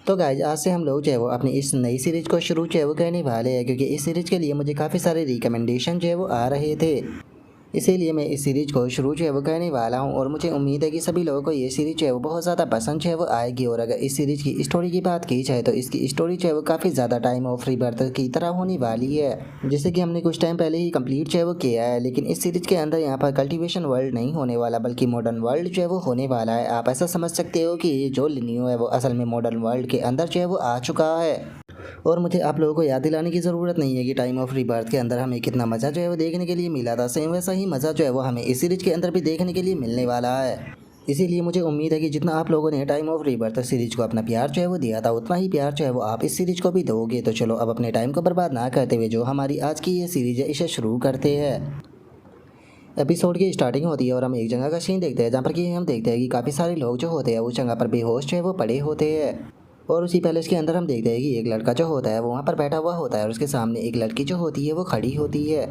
तो गाइज आज से हम लोग जो है वो अपनी इस नई सीरीज को शुरू जो है वो करने वाले हैं, क्योंकि इस सीरीज के लिए मुझे काफ़ी सारे रिकमेंडेशन जो है वो आ रहे थे। इसीलिए मैं इस सीरीज को शुरू जो है वो करने वाला हूं और मुझे उम्मीद है कि सभी लोगों को ये सीरीज जो है वो बहुत ज़्यादा पसंद जो है वो आएगी। और अगर इस सीरीज की स्टोरी की बात की जाए तो इसकी स्टोरी जो है वो काफ़ी ज़्यादा टाइम ऑफ रीबर्थ की तरह होने वाली है, जैसे कि हमने कुछ टाइम पहले ही कंप्लीट जो है वो किया है। लेकिन इस सीरीज के अंदर यहाँ पर कल्टीवेशन वर्ल्ड नहीं होने वाला, बल्कि मॉडर्न वर्ल्ड जो है वो होने वाला है। आप ऐसा समझ सकते हो कि जो लिनियो है वो असल में मॉडर्न वर्ल्ड के अंदर जो है वो आ चुका है। और मुझे आप लोगों को याद दिलाने की ज़रूरत नहीं है कि टाइम ऑफ रीबर्थ के अंदर हमें कितना मज़ा जो है वो देखने के लिए मिला था। सेम वैसा ही मज़ा जो है वो हमें इस सीरीज के अंदर भी देखने के लिए मिलने वाला है। इसीलिए मुझे उम्मीद है कि जितना आप लोगों ने टाइम ऑफ रीबर्थ सीरीज को अपना प्यार जो है वो दिया था, उतना ही प्यार जो है वो आप इस सीरीज को भी दोगे। तो चलो अब अपने टाइम को बर्बाद ना करते हुए जो हमारी आज की ये सीरीज है इसे शुरू करते हैं। एपिसोड की स्टार्टिंग होती है और हम एक जगह का सीन देखते हैं, जहाँ पर कि हम देखते हैं कि काफ़ी सारे लोग जो होते हैं उस जगह पर बेहोश जो है वो पड़े होते हैं। और उसी पैलेस के अंदर हम देखते हैं कि एक लड़का जो होता है वो वहाँ पर बैठा हुआ होता है और उसके सामने एक लड़की जो होती है वो खड़ी होती है।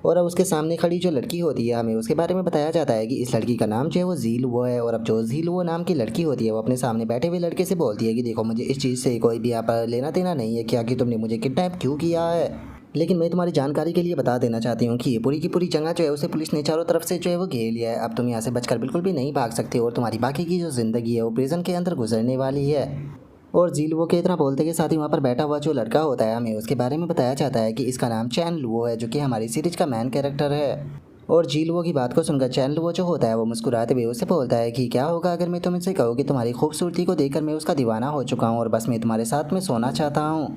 और अब उसके सामने खड़ी जो लड़की होती है हमें उसके बारे में बताया जाता है कि इस लड़की का नाम जो है वो झील वो है। और अब जो झील वो नाम की लड़की होती है वो अपने सामने बैठे हुए लड़के से बोलती है कि देखो, मुझे इस चीज़ से कोई भी यहाँ पर लेना देना नहीं है क्या कि तुमने मुझे किडनैप क्यों किया है, लेकिन मैं तुम्हारी जानकारी के लिए बता देना चाहती हूँ कि ये पूरी की पूरी जगह जो है उसे पुलिस ने चारों तरफ से जो है वो घेर लिया है। अब तुम यहाँ से बचकर बिल्कुल भी नहीं भाग सकते और तुम्हारी बाकी की जो ज़िंदगी है वो प्रिजन के अंदर गुजरने वाली है। और झील वो के इतना बोलते के साथ ही वहाँ पर बैठा हुआ जो लड़का होता है हमें उसके बारे में बताया जाता है कि इसका नाम चैन लुओ है, जो कि हमारी सीरीज का मेन कैरेक्टर है। और झील वो की बात को सुनकर चैन लुओ जो होता है वो मुस्कुराते हुए उससे बोलता है कि क्या होगा अगर मैं तुमसे कहूँ कि तुम्हारी खूबसूरती को देखकर मैं उसका दीवाना हो चुका हूँ और बस मैं तुम्हारे साथ में सोना चाहता हूँ।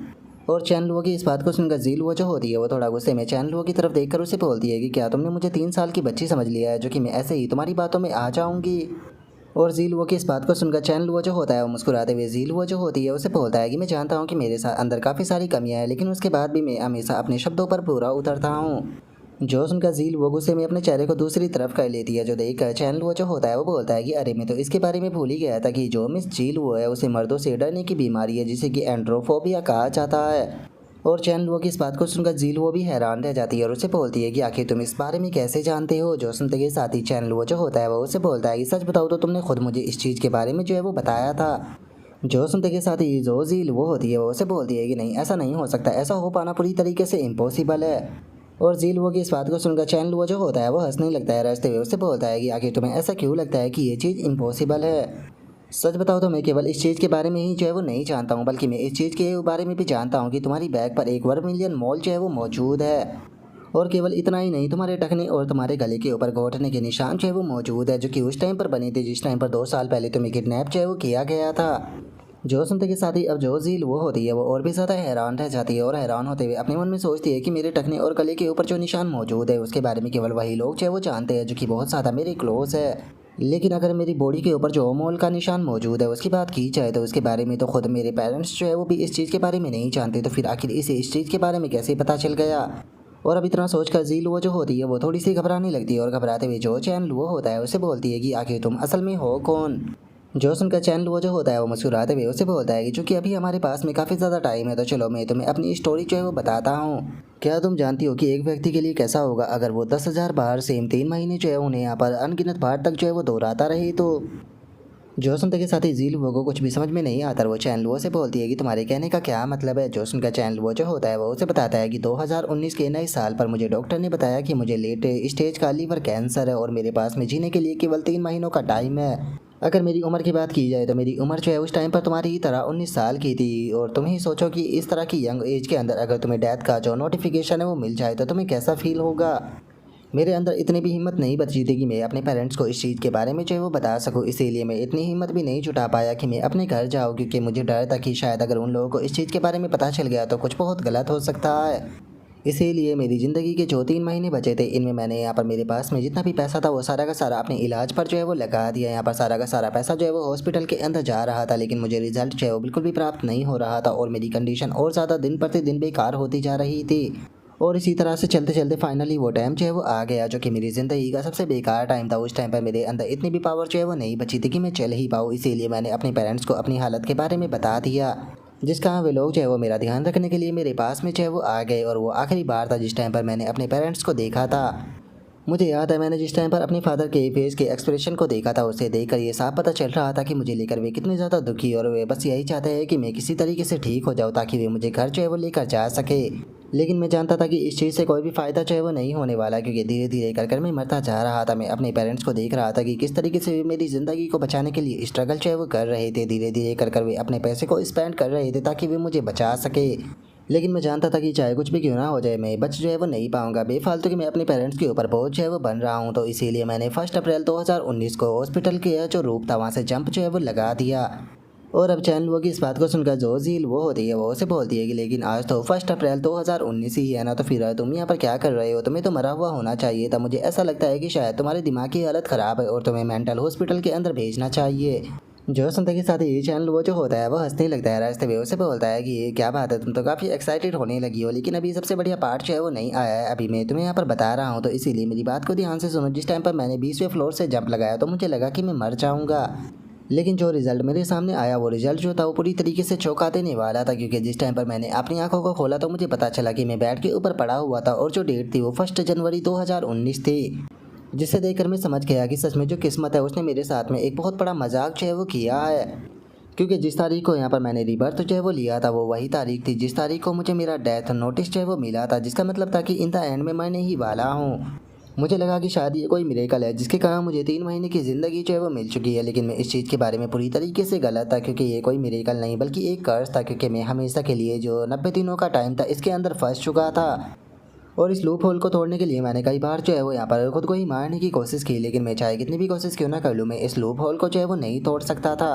और चैन लुओ की इस बात को सुनकर झील वो जो होती है वो थोड़ा गुस्से में चैन लुओ की तरफ देखकर उसे बोलती है कि क्या तुमने मुझे 3 साल की बच्ची समझ लिया है, जो कि मैं ऐसे ही तुम्हारी बातों में आ जाऊंगी। और झील वो की इस बात को सुनकर चैन लुओ जो होता है वो मुस्कुराते हुए झील वो जो होती है उसे बोलता है कि मैं जानता हूँ कि मेरे साथ अंदर काफ़ी सारी कमियां हैं, लेकिन उसके बाद भी मैं हमेशा अपने शब्दों पर पूरा उतरता हूँ। जो सुनकर झील वो गुस्से में अपने चेहरे को दूसरी तरफ कर लेती है, जो देखकर चैन लुओ जो होता है वो बोलता है कि अरे मैं तो इसके बारे में भूल ही गया था कि जो मिस झील वो है उसे मर्दों से डरने की बीमारी है, जिसे कि एंड्रोफोबिया कहा जाता है। और चैन लुओ की इस बात को सुनकर झील वो भी हैरान रह जाती है और उसे बोलती है कि आखिर तुम इस बारे में कैसे जानते हो। जो सुनते के साथ ही चैन लुओ जो होता है वो उसे बोलता है कि सच बताओ तो तुमने खुद मुझे इस चीज़ के बारे में जो है वो बताया था। जो सुनते के साथ ही जो झील वो होती है वो उसे बोलती है कि नहीं, ऐसा नहीं हो सकता, ऐसा हो पाना पूरी तरीके से इम्पॉसिबल है। और झील वो की इस बात को सुनकर चैन लुओ जो होता है वो हंसने लगता है, हंसते हुए उससे बोलता है कि आखिर तुम्हें ऐसा क्यों लगता है कि ये चीज़ इम्पॉसिबल है। सच बताओ तो मैं केवल इस चीज़ के बारे में ही जो है वो नहीं जानता हूँ, बल्कि मैं इस चीज़ के बारे में भी जानता हूँ कि तुम्हारी बैग पर एक वर्मिलियन मॉल जो है वो मौजूद है। और केवल इतना ही नहीं, तुम्हारे टखने और तुम्हारे गले के ऊपर घोंटने के निशान जो है वो मौजूद है, जो कि उस टाइम पर बने थे जिस टाइम पर 2 साल पहले तुम्हें किडनैप जो है वो किया गया था। जो सुनते के साथ ही अब जो झील वो होती है वो और भी ज़्यादा हैरान रह जाती है और हैरान होते हुए अपने मन में सोचती है कि मेरे टखने और गले के ऊपर जो निशान मौजूद है उसके बारे में केवल वही लोग जो है वो जानते हैं, जो कि बहुत ज़्यादा मेरे क्लोज है। लेकिन अगर मेरी बॉडी के ऊपर जो मोल का निशान मौजूद है उसकी बात की जाए तो उसके बारे में तो खुद मेरे पेरेंट्स जो है वो भी इस चीज़ के बारे में नहीं जानते, तो फिर आखिर इसे इस चीज़ के बारे में कैसे पता चल गया। और अब इतना सोचकर झील वो जो होती है वो थोड़ी सी घबराने लगती है और घबराते हुए जो चैन लुओ होता है उसे बोलती है कि आखिर तुम असल में हो कौन। जो सुनकर चैन लुओ जो होता है वो मुस्कुराते हुए उसे बोलता है कि चूंकि अभी हमारे पास में काफ़ी ज़्यादा टाइम है तो चलो मैं तुम्हें अपनी स्टोरी जो है वो बताता हूँ। क्या तुम जानती हो कि एक व्यक्ति के लिए कैसा होगा अगर वो 10,000 बार सेम 3 महीने जो है उन्हें यहाँ पर अनगिनत बार तक जो है वो दोहराता रहे। तो जो सुनते के साथ ही झील वो को कुछ भी समझ में नहीं आता, वो चैन लुओ से बोलती है कि तुम्हारे कहने का क्या मतलब है। जो सुनकर चैन लुओ जो होता है वो उसे बताता है कि 2019 के नए साल पर मुझे डॉक्टर ने बताया कि मुझे लेट स्टेज का लीवर कैंसर है और मेरे पास में जीने के लिए केवल 3 महीनों का टाइम है। अगर मेरी उम्र की बात की जाए तो मेरी उम्र जो है उस टाइम पर तुम्हारी ही तरह 19 साल की थी। और तुम ही सोचो कि इस तरह की यंग एज के अंदर अगर तुम्हें डेथ का जो नोटिफिकेशन है वो मिल जाए तो तुम्हें कैसा फील होगा। मेरे अंदर इतनी भी हिम्मत नहीं बची थी कि मैं अपने पेरेंट्स को इस चीज़ के बारे में जो है वो बता सकूं, इसीलिए मैं इतनी हिम्मत भी नहीं जुटा पाया कि मैं अपने घर जाऊं, क्योंकि मुझे डर था कि शायद अगर उन लोगों को इस चीज़ के बारे में पता चल गया तो कुछ बहुत गलत हो सकता है। इसीलिए मेरी ज़िंदगी के जो 3 महीने बचे थे इनमें मैंने यहाँ पर मेरे पास में जितना भी पैसा था वो सारा का सारा अपने इलाज पर जो है वो लगा दिया। यहाँ पर सारा का सारा पैसा जो है वो हॉस्पिटल के अंदर जा रहा था, लेकिन मुझे रिजल्ट जो है वो बिल्कुल भी प्राप्त नहीं हो रहा था और मेरी कंडीशन और ज़्यादा दिन प्रतिदिन बेकार होती जा रही थी। और इसी तरह से चलते चलते फाइनली वो टाइम जो है वो आ गया, जो कि मेरी ज़िंदगी का सबसे बेकार टाइम था। उस टाइम पर मेरे अंदर इतनी भी पावर जो है वो नहीं बची थी कि मैं चल ही पाऊँ, इसीलिए मैंने अपने पेरेंट्स को अपनी हालत के बारे में बता दिया, जिसका वे लोग जो है वो मेरा ध्यान रखने के लिए मेरे पास में जो है वो आ गए। और वो आखिरी बार था जिस टाइम पर मैंने अपने पेरेंट्स को देखा था। मुझे याद है मैंने जिस टाइम पर अपने फादर के फेस के एक्सप्रेशन को देखा था, उसे देखकर ये साफ पता चल रहा था कि मुझे लेकर वे कितने ज़्यादा दुखी और वे बस यही चाहते हैं कि मैं किसी तरीके से ठीक हो जाऊँ ताकि वे मुझे घर जो है वो लेकर जा सके। लेकिन मैं जानता था कि इस चीज़ से कोई भी फ़ायदा जो है वो नहीं होने वाला, क्योंकि धीरे धीरे कर मैं मरता जा रहा था। मैं अपने पेरेंट्स को देख रहा था कि किस तरीके से वे मेरी ज़िंदगी को बचाने के लिए स्ट्रगल जो है वो कर रहे थे। धीरे धीरे कर वे अपने पैसे को स्पेंड कर रहे थे ताकि वे मुझे बचा सके। लेकिन मैं जानता था कि चाहे कुछ भी क्यों ना हो जाए, मैं बच जो है वो नहीं पाऊंगा। बेफालतू कि मैं अपने पेरेंट्स के ऊपर बोझ जो है वो बन रहा हूँ। तो इसीलिए मैंने 1 अप्रैल 2019 को हॉस्पिटल के जो रूप था वहाँ से जंप जो है वो लगा दिया। और अब चैनल वो की इस बात को सुनकर जो झील वो होती है वो उसे बोलती है कि लेकिन आज तो 1 अप्रैल 2019 ही है ना, तो फिर तुम यहाँ पर क्या कर रहे हो? तुम्हें तो मरा हुआ होना चाहिए था। मुझे ऐसा लगता है कि शायद तुम्हारी दिमाग की हालत ख़राब है और तुम्हें मेंटल हॉस्पिटल के अंदर भेजना चाहिए। जो सुनते के साथ ये चैनल वो जो होता है वो हंसने लगता है। रास्ते में उसे बोलता है कि ये क्या बात है, तुम तो काफ़ी एक्साइटेड होने लगी हो, लेकिन अभी सबसे बढ़िया पार्ट जो है वो नहीं आया है। अभी मैं तुम्हें यहाँ पर बता रहा हूँ, तो इसीलिए मेरी बात को ध्यान से सुनो। जिस टाइम पर मैंने 20वें फ्लोर से जंप लगाया तो मुझे लगा कि मैं मर जाऊँगा, लेकिन जो रिजल्ट मेरे सामने आया वो रिजल्ट जो था वो पूरी तरीके से चौंका देने वाला था। क्योंकि जिस टाइम पर मैंने अपनी आंखों को खोला तो मुझे पता चला कि मैं बेड के ऊपर पड़ा हुआ था और जो डेट थी वो 1 जनवरी 2019 थी। जिसे देखकर मैं समझ गया कि सच में जो किस्मत है उसने मेरे साथ में एक बहुत बड़ा मजाक जो है वो किया है। क्योंकि जिस तारीख को यहाँ पर मैंने रिबर्थ जो है वो लिया था वो वही तारीख थी जिस तारीख को मुझे मेरा डेथ नोटिस जो है वो मिला था, जिसका मतलब था कि इन द एंड में मरने ही वाला हूँ। मुझे लगा कि शायद ये कोई मिरेकल है जिसके कारण मुझे 3 महीने की ज़िंदगी जो है वो मिल चुकी है, लेकिन मैं इस चीज़ के बारे में पूरी तरीके से गलत था। क्योंकि ये कोई मिरेकल नहीं बल्कि एक कर्ज था, क्योंकि मैं हमेशा के लिए जो 90 दिनों का टाइम था इसके अंदर फंस चुका था। और इस लूप होल को तोड़ने के लिए मैंने कई बार जो है वो यहाँ पर खुद को ही मारने की कोशिश की, लेकिन मैं चाहे कितनी भी कोशिश क्यों ना कर लूँ, मैं इस लूप होल को जो है वो नहीं तोड़ सकता था।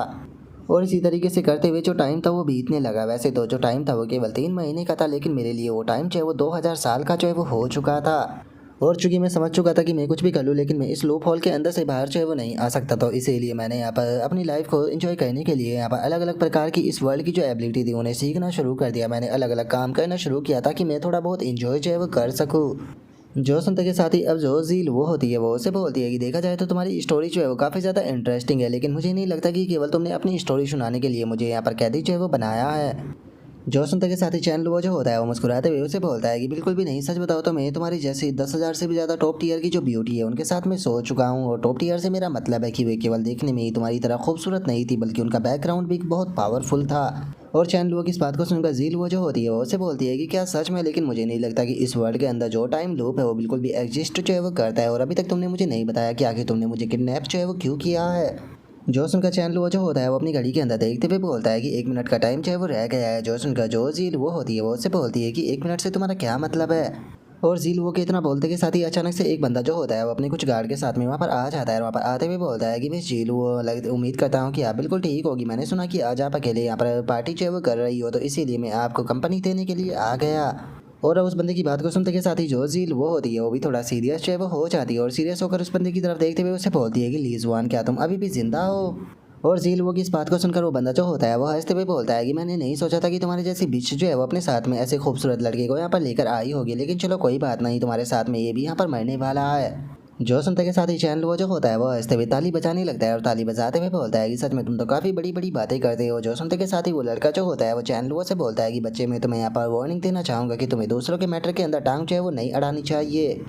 और इसी तरीके से करते हुए जो टाइम था वो बीतने लगा। वैसे तो जो टाइम था वो केवल 3 महीने का था, लेकिन मेरे लिए वो टाइम जो है वो 2000 साल का जो है वो हो चुका था। और चूंकि मैं समझ चुका था कि मैं कुछ भी कर लूँ लेकिन मैं इस लूप होल के अंदर से बाहर जो है वो नहीं आ सकता, तो इसीलिए मैंने यहाँ पर अपनी लाइफ को एंजॉय करने के लिए यहाँ पर अलग अलग प्रकार की इस वर्ल्ड की जो एबिलिटी थी उन्हें सीखना शुरू कर दिया। मैंने अलग अलग काम करना शुरू किया ताकि मैं थोड़ा बहुत इंजॉय जो है वो कर सकूँ। जो सुनते के साथ ही अब जो झील वो होती है वो उसे बोलती है कि देखा जाए तो तुम्हारी स्टोरी जो है वो काफ़ी ज़्यादा इंटरेस्टिंग है, लेकिन मुझे नहीं लगता कि केवल तुमने अपनी स्टोरी सुनाने के लिए मुझे यहाँ पर कैदी जो है वो बनाया है। जो सुनते के साथ ही चैनल वो जो होता है वो मुस्कुराते हुए उसे बोलता है कि बिल्कुल भी नहीं, सच बताओ तो मैं तुम्हारी जैसी 10,000 से भी ज़्यादा टॉप टीयर की जो ब्यूटी है उनके साथ में सो चुका हूँ। और टॉप टीयर से मेरा मतलब है कि वे केवल देखने में ही तुम्हारी तरह खूबसूरत नहीं थी बल्कि उनका बैकग्राउंड भी बहुत पावरफुल था। और चैनल वो की इस बात को सुनकर झील वो जो होती है वो उसे बोलती है कि क्या सच में? लेकिन मुझे नहीं लगता कि इस वर्ल्ड के अंदर जो टाइम लूप है वो बिल्कुल भी एग्जिस्ट जो है वो करता है, और अभी तक तुमने मुझे नहीं बताया कि आखिर तुमने मुझे किडनैप जो है वो क्यों किया है। जो सुनकर चैनल वो जो होता है वो अपनी घड़ी के अंदर देखते हुए बोलता है कि 1 मिनट का टाइम जो है वो रह गया है। जो सुनकर जो झील वो होती है वो उससे बोलती है कि 1 मिनट से तुम्हारा क्या मतलब है? और झील वो के इतना बोलते के साथ ही अचानक से एक बंदा जो होता है वो अपने कुछ गार्ड के साथ में वहाँ पर आ जाता है। वहाँ पर आते हुए बोलता है कि मिस झील वो उम्मीद करता हूँ कि आप बिल्कुल ठीक होगी। मैंने सुना कि आज आप अकेले यहाँ पर पार्टी जो है वो कर रही हो, तो इसीलिए मैं आपको कंपनी देने के लिए आ गया। और अब उस बंदे की बात को सुनते के साथ ही जो झील वो होती है वो भी थोड़ा सीरियस जो है वो हो जाती है, और सीरियस होकर उस बंदे की तरफ देखते हुए उसे बोलती है कि लीजवान क्या तुम अभी भी जिंदा हो? और झील वो की इस बात को सुनकर वो बंदा जो होता है वो हंसते हुए बोलता है कि मैंने नहीं सोचा था कि तुम्हारे जैसी बिच जो है वो अपने साथ में ऐसे खूबसूरत लड़के को यहाँ पर लेकर आई होगी, लेकिन चलो कोई बात नहीं, तुम्हारे साथ में ये भी यहाँ पर मरने वाला है। जो सुनते के साथ ही चैनल वो जो होता है वो हंसते हुए ताली बजाने लगता है और ताली बजाते हुए बोलता है कि सच में तुम तो काफ़ी बड़ी बड़ी बातें करते हो। जो सुनते के साथ ही वो लड़का जो होता है वो चैनल वो से बोलता है कि बच्चे मैं तुम्हें यहाँ पर वार्निंग देना चाहूँगा कि तुम्हें दूसरों के मैटर के अंदर टांग जो है वो नहीं अड़ानी चाहिए।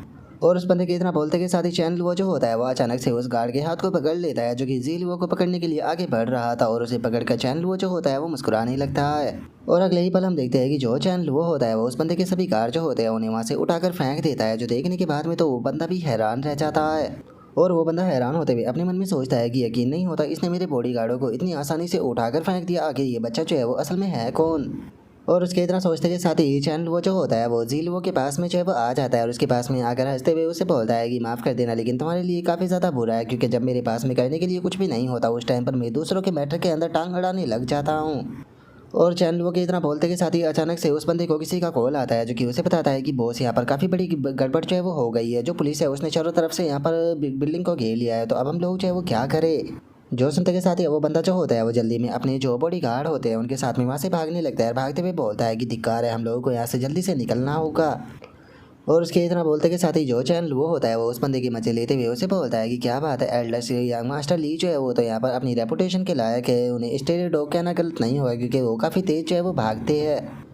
और उस बंदे के इतना बोलते के साथ ही चैनल वो जो होता है वो अचानक से उस गार्ड के हाथ को पकड़ लेता है जो कि झील वो को पकड़ने के लिए आगे बढ़ रहा था, और उसे पकड़कर चैनल वो जो होता है वो मुस्कुराने लगता है। और अगले ही पल हम देखते हैं कि जो चैनल वो होता है वो उस बंदे के सभी गार्ड जो होते हैं उन्हें वहाँ से उठाकर फेंक देता है, जो देखने के बाद में तो वो बंदा भी हैरान रह जाता है। और वो बंदा हैरान होते हुए अपने मन में सोचता है कि यकीन नहीं होता इसने मेरे बॉडी गार्डों को इतनी आसानी से उठाकर फेंक दिया, आखिर ये बच्चा जो है वो असल में है कौन? और उसके इतना सोचते के साथ ही चैनल वो जो होता है वो झील वो के पास में जो है वो आ जाता है, और उसके पास में आकर हंसते हुए उसे बोलता है कि माफ़ कर देना लेकिन तुम्हारे लिए काफ़ी ज़्यादा बुरा है, क्योंकि जब मेरे पास में करने के लिए कुछ भी नहीं होता उस टाइम पर मैं दूसरों के मैटर के अंदर टांग अड़ाने लग जाता हूँ। और चैनल वो के इतना बोलते के साथ ही अचानक से उस बंदे को किसी का कॉल आता है जो कि उसे बताता है कि बॉस यहाँ पर काफ़ी बड़ी गड़बड़ जो है वो हो गई है, जो पुलिस है उसने चारों तरफ से यहाँ पर बिल्डिंग को घेर लिया है, तो अब हम लोग जो है वो क्या करें? जो सुनते के साथ ही वो बंदा जो होता है वो जल्दी में अपने जो बॉडी गार्ड होते हैं उनके साथ में वहाँ से भागने लगता है, भागते हुए बोलता है कि धिक्कार है, हम लोगों को यहाँ से जल्दी से निकलना होगा। और उसके इतना बोलते के साथ ही जो चैनल वो होता है वो उस बंदे की मजे लेते हुए उसे बोलता है कि क्या बात है एल्डर यंग मास्टर ली जो है वो तो यहाँ पर अपनी रेपुटेशन के लायक है, उन्हें स्टेरियो डॉग कहना गलत नहीं होगा क्योंकि वो काफ़ी तेज जो है वो भागते हैं।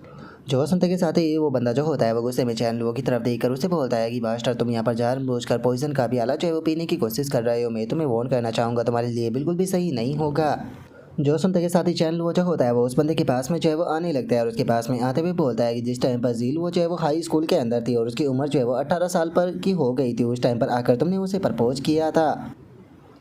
जो सुनते के साथ ही वो बंदा जो होता है वो गुस्से में चैन लुओ की तरफ देखकर उसे बोलता है कि मास्टर तुम यहाँ पर जानबूझकर पॉइजन का प्याला जो है वो पीने की कोशिश कर रहे हो। मैं तुम्हें वार्न करना चाहूँगा, तुम्हारे लिए बिल्कुल भी सही नहीं होगा। जो सुनते के साथ ही चैन लुओ जो होता है वो उस बंदे के पास में जो है वो आने लगता है और उसके पास में आते हुए बोलता है कि जिस टाइम पर जील वो जो है वो हाई स्कूल के अंदर थी और उसकी उम्र जो है वो 18 साल पर की हो गई थी, उस टाइम पर आकर तुमने उसे प्रपोज किया था,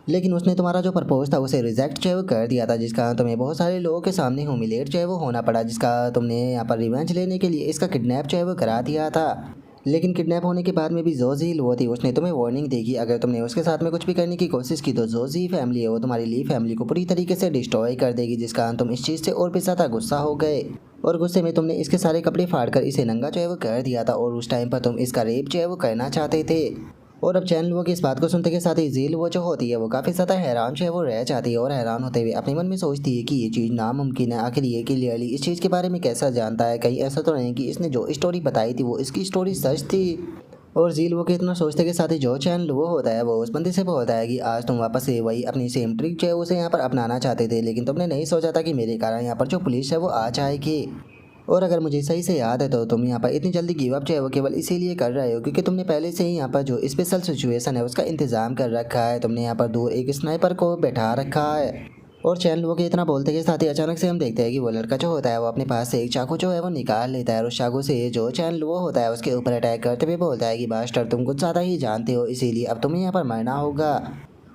लेकिन उसने तुम्हारा जो प्रपोज था उसे रिजेक्ट जो है वो कर दिया था, जिसका तुम्हें बहुत सारे लोगों के सामने ह्यूमिलेट जो है वो होना पड़ा, जिसका तुमने यहाँ पर रिवेंज लेने के लिए इसका किडनैप जो है वो करा दिया था। लेकिन किडनैप होने के बाद में भी जोजी वो थी, उसने तुम्हें वार्निंग दी कि अगर तुमने उसके साथ में कुछ भी करने की कोशिश की तो जोजी फैमिली है वो तुम्हारी ली फैमिली को पूरी तरीके से डिस्ट्रॉय कर देगी, जिसका कारण तुम इस चीज़ से और भी ज़्यादा गुस्सा हो गए और गुस्से में तुमने इसके सारे कपड़े फाड़ कर इसे नंगा जो है वो कर दिया था और उस टाइम पर तुम इसका रेप जो है वो करना चाहते थे। और अब चैन लुओ की इस बात को सुनते के साथ ही जील वो जो होती है वो काफ़ी ज़्यादा हैरान जो है वो रह जाती है और हैरान होते हुए अपने मन में सोचती है कि ये चीज़ नामुमकिन है, आखिर ये क्लियरली इस चीज़ के बारे में कैसा जानता है, कहीं ऐसा तो नहीं कि इसने जो स्टोरी बताई थी वो इसकी स्टोरी सच थी। और झील वो के इतना सोचते के साथ ही जो चैन लुओ होता है वो उस बंदे से बोलता है कि आज तुम वापस से वही अपनी सेम ट्रिक जो है उसे यहाँ पर अपनाना चाहते थे, लेकिन तुमने नहीं सोचा था कि मेरे कारण यहाँ पर जो पुलिस है वो आ जाएगी। और अगर मुझे सही से याद है तो तुम यहाँ पर इतनी जल्दी गिव अप जो है वो केवल इसीलिए कर रहे हो क्योंकि तुमने पहले से ही यहाँ पर जो स्पेशल सिचुएशन है उसका इंतज़ाम कर रखा है, तुमने यहाँ पर दूर एक स्नाइपर को बैठा रखा है। और चैन लुओ के इतना बोलते के साथ ही अचानक से हम देखते हैं कि वो लड़का जो होता है वो अपने पास से एक चाकू जो है वो निकाल लेता है और उस चाकू से जो चैन लुओ होता है उसके ऊपर अटैक करते हुए बोलता है कि मास्टर तुम कुछ ज़्यादा ही जानते हो, इसीलिए अब तुम्हें यहाँ पर मरना होगा।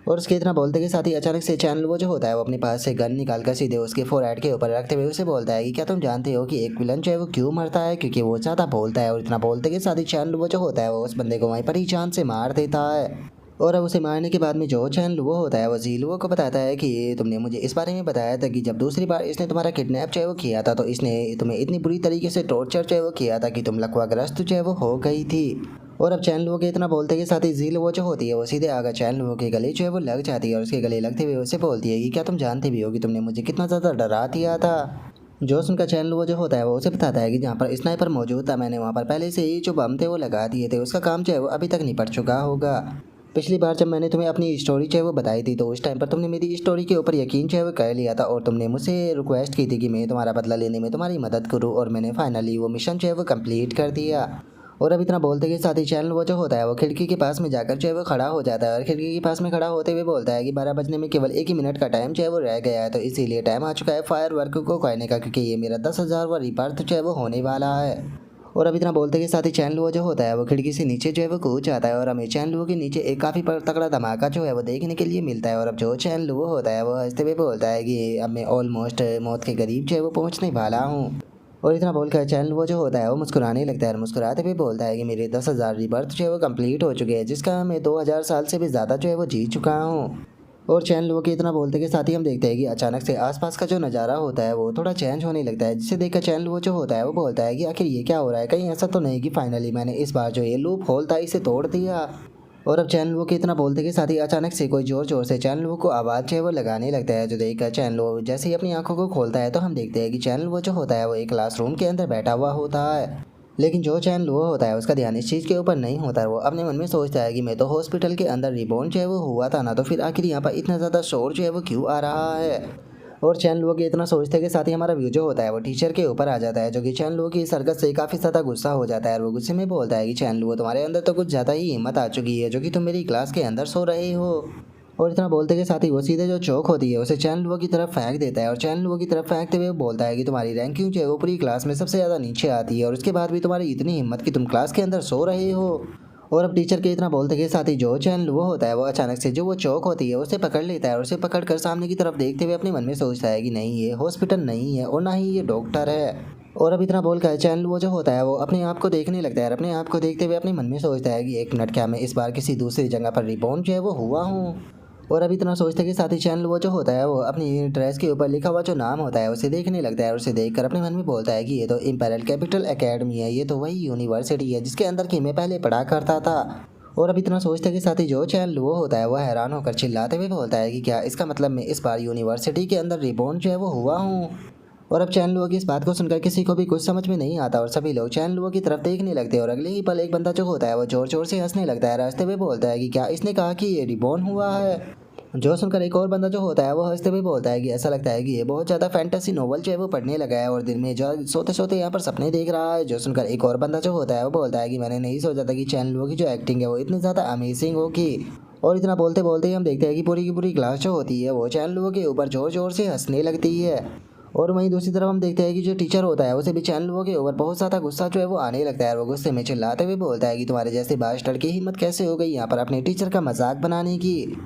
और उसके इतना बोलते के साथ ही अचानक से चैन लुओ जो होता है वो अपने पास से गन निकाल कर सीधे उसके फोरहेड के ऊपर रखते हुए उसे बोलता है कि क्या तुम जानते हो कि एक विलन जो है वो क्यों मरता है, क्योंकि वो ज़्यादा बोलता है। और इतना बोलते के साथ ही चैन लुओ जो होता है वो उस बंदे को वहीं पर ही जान से मार देता है। और अब उसे मारने के बाद में जो चैन लुओ होता है वो जी लुओ को बताता है कि ये तुमने मुझे इस बारे में बताया था कि जब दूसरी बार इसने तुम्हारा किडनैप जो है वो किया था तो इसने तुम्हें इतनी बुरी तरीके से टॉर्चर जो है वो किया था कि तुम लकवाग्रस्त जो है वो हो गई थी। और अब चैन लुओ के इतना बोलते के साथ ही जी लुओ जो होती है वो सीधे आकर चैन लुओ के गले जो है वो लग जाती है और उसके गले लगते हुए उसे बोलती है कि क्या तुम जानते भी हो कि तुमने मुझे कितना ज़्यादा डरा दिया था। जो सुनकर चैन लुओ जो होता है वो उसे बताता है कि जहाँ पर स्नाइपर मौजूद था मैंने वहाँ पर पहले से ही जो बम थे वो लगा दिए थे, उसका काम जो है वो अभी तक निपट चुका होगा। पिछली बार जब मैंने तुम्हें अपनी स्टोरी जो है वो बताई थी तो उस टाइम पर तुमने मेरी स्टोरी के ऊपर यकीन जो है वो कर लिया था और तुमने मुझसे रिक्वेस्ट की थी कि मैं तुम्हारा बदला लेने में तुम्हारी मदद करूं और मैंने फाइनली वो मिशन जो है वो कंप्लीट कर दिया। और अब इतना बोलते के साथ ही चैनल वो जो होता है वो खिड़की के पास में जाकर जो है वो खड़ा हो जाता है और खिड़की के पास में खड़ा होते हुए बोलता है कि 12 बजने में केवल 1 ही मिनट का टाइम जो है वो रह गया है, तो इसीलिए टाइम आ चुका है फायर वर्क को करने का, क्योंकि ये मेरा 10,000वां रीबर्थ जो है वो होने वाला है। और अब इतना बोलते के साथ ही चैन लुओ जो होता है वो खिड़की से नीचे जो है वो कूद जाता है और हमें चैन लुओ के नीचे एक काफ़ी तगड़ा धमाका जो है वो देखने के लिए मिलता है। और अब जो चैन लुओ होता है वो हंसते हुए बोलता है कि अब मैं ऑलमोस्ट मौत के करीब जो है वो पहुंचने वाला हूँ। और इतना बोलकर चैन लुओ जो होता है वो मुस्कुराने लगता है और मुस्कुराते हुए बोलता है कि मेरे 10,000 रीबर्थ जो है वो कंप्लीट हो चुके हैं, जिसका मैं 2,000 साल से भी ज़्यादा जो है वो जी चुका हूँ। और चैन लुओ के इतना बोलते के साथ ही हम देखते हैं कि अचानक से आसपास का जो नज़ारा होता है वो थोड़ा चेंज होने लगता है, जिसे देखकर चैन लुओ जो होता है वो बोलता है कि आखिर ये क्या हो रहा है, कहीं ऐसा तो नहीं कि फाइनली मैंने इस बार जो ये लूप होल था इसे तोड़ दिया। और अब चैन लुओ के इतना बोलते के साथ ही अचानक से कोई ज़ोर ज़ोर से चैन लुओ को आवाज़ जो है वो लगाने लगता है, जो देखकर चैन लुओ जैसे ही अपनी आंखों को खोलता है तो हम देखते हैं कि चैन लुओ जो होता है वो एक क्लासरूम के अंदर बैठा हुआ होता है। लेकिन जो चैन लुओ होता है उसका ध्यान इस चीज़ के ऊपर नहीं होता है, वो अपने मन में सोचता है कि मैं तो हॉस्पिटल के अंदर रिबॉर्न जो है वो हुआ था ना, तो फिर आखिर यहाँ पर इतना ज़्यादा शोर जो है वो क्यों आ रहा है। और चैन लुओ के इतना सोचते के साथ ही हमारा व्यू जो होता है वो टीचर के ऊपर आ जाता है, जो कि चैन लुओ की इस हरकत से काफ़ी ज़्यादा गुस्सा हो जाता है और वो गुस्से में बोलता है कि चैन लुओ तुम्हारे अंदर तो कुछ ज़्यादा ही हिम्मत आ चुकी है, जो कि तुम मेरी क्लास के अंदर सो रहे हो। और इतना बोलते के साथ ही वो सीधे जो चौक होती है उसे चैन लुओ की तरफ फेंक देता है और चैन लुओ की तरफ फेंकते हुए बोलता है कि तुम्हारी रैंकिंग जो है वो पूरी क्लास में सबसे ज़्यादा नीचे आती है और उसके बाद भी तुम्हारी इतनी हिम्मत कि तुम क्लास के अंदर सो रहे हो। और अब टीचर के इतना बोलते के साथ ही जो चैन लुओ होता है वो अचानक से जो वो चौक होती है उसे पकड़ लेता है और उसे पकड़ कर सामने की तरफ देखते हुए अपने मन में सोचता है कि नहीं ये हॉस्पिटल नहीं है और ना ही ये डॉक्टर है। और अब इतना बोलकर चैन लुओ जो होता है वो अपने आप को देखने लगता है और अपने आप को देखते हुए अपने मन में सोचता है कि 1 मिनट, क्या मैं इस बार किसी दूसरी जगह पर रिबॉर्न जो है वो हुआ हूँ। और अब इतना सोचते के साथ ही चैन लुओ जो होता है वो अपनी ड्रेस के ऊपर लिखा हुआ जो नाम होता है उसे देखने लगता है और उसे देखकर अपने मन में बोलता है कि ये तो इम्पेरियल कैपिटल एकेडमी है, ये तो वही यूनिवर्सिटी है जिसके अंदर कि मैं पहले पढ़ा करता था। और अब इतना सोचते के साथ ही जो चैन लुओ होता है वो हैरान होकर चिल्लाते हुए बोलता है कि क्या इसका मतलब मैं इस बार यूनिवर्सिटी के अंदर रिबॉर्न जो है वो हुआ हूँ। और अब चैन लुओ की इस बात को सुनकर किसी को भी कुछ समझ में नहीं आता और सभी लोग चैन लुओ की तरफ देखने लगते हैं और अगले ही पल एक बंदा जो होता है वो जोर जोर से हंसने लगता है, रास्ते में बोलता है कि क्या इसने कहा कि ये रिबॉर्न हुआ है। जो सुनकर एक और बंदा जो होता है वो हंसते हुए बोलता है कि ऐसा लगता है कि ये बहुत ज़्यादा फैंटेसी नॉवल जो है वो पढ़ने लगा है और दिन में जो सोते सोते यहाँ पर सपने देख रहा है। जो सुनकर एक और बंदा जो होता है वो बोलता है कि मैंने नहीं सोचा था कि चैन लुओ की जो एक्टिंग है वो इतनी ज़्यादा अमेजिंग होगी। और इतना बोलते बोलते ही हम देखते हैं कि पूरी की पूरी क्लास जो होती है वो चैन लुओ के ऊपर ज़ोर ज़ोर से हंसने लगती है। और वहीं दूसरी तरफ हम देखते हैं कि जो टीचर होता है उसे भी चैन लुओ के ऊपर बहुत ज़्यादा गुस्सा जो है वो आने लगता है। वो गुस्से में चिल्लाते हुए बोलता है कि तुम्हारे जैसे बास्टर्ड की हिम्मत कैसे हो गई यहाँ पर अपने टीचर का मजाक बनाने की।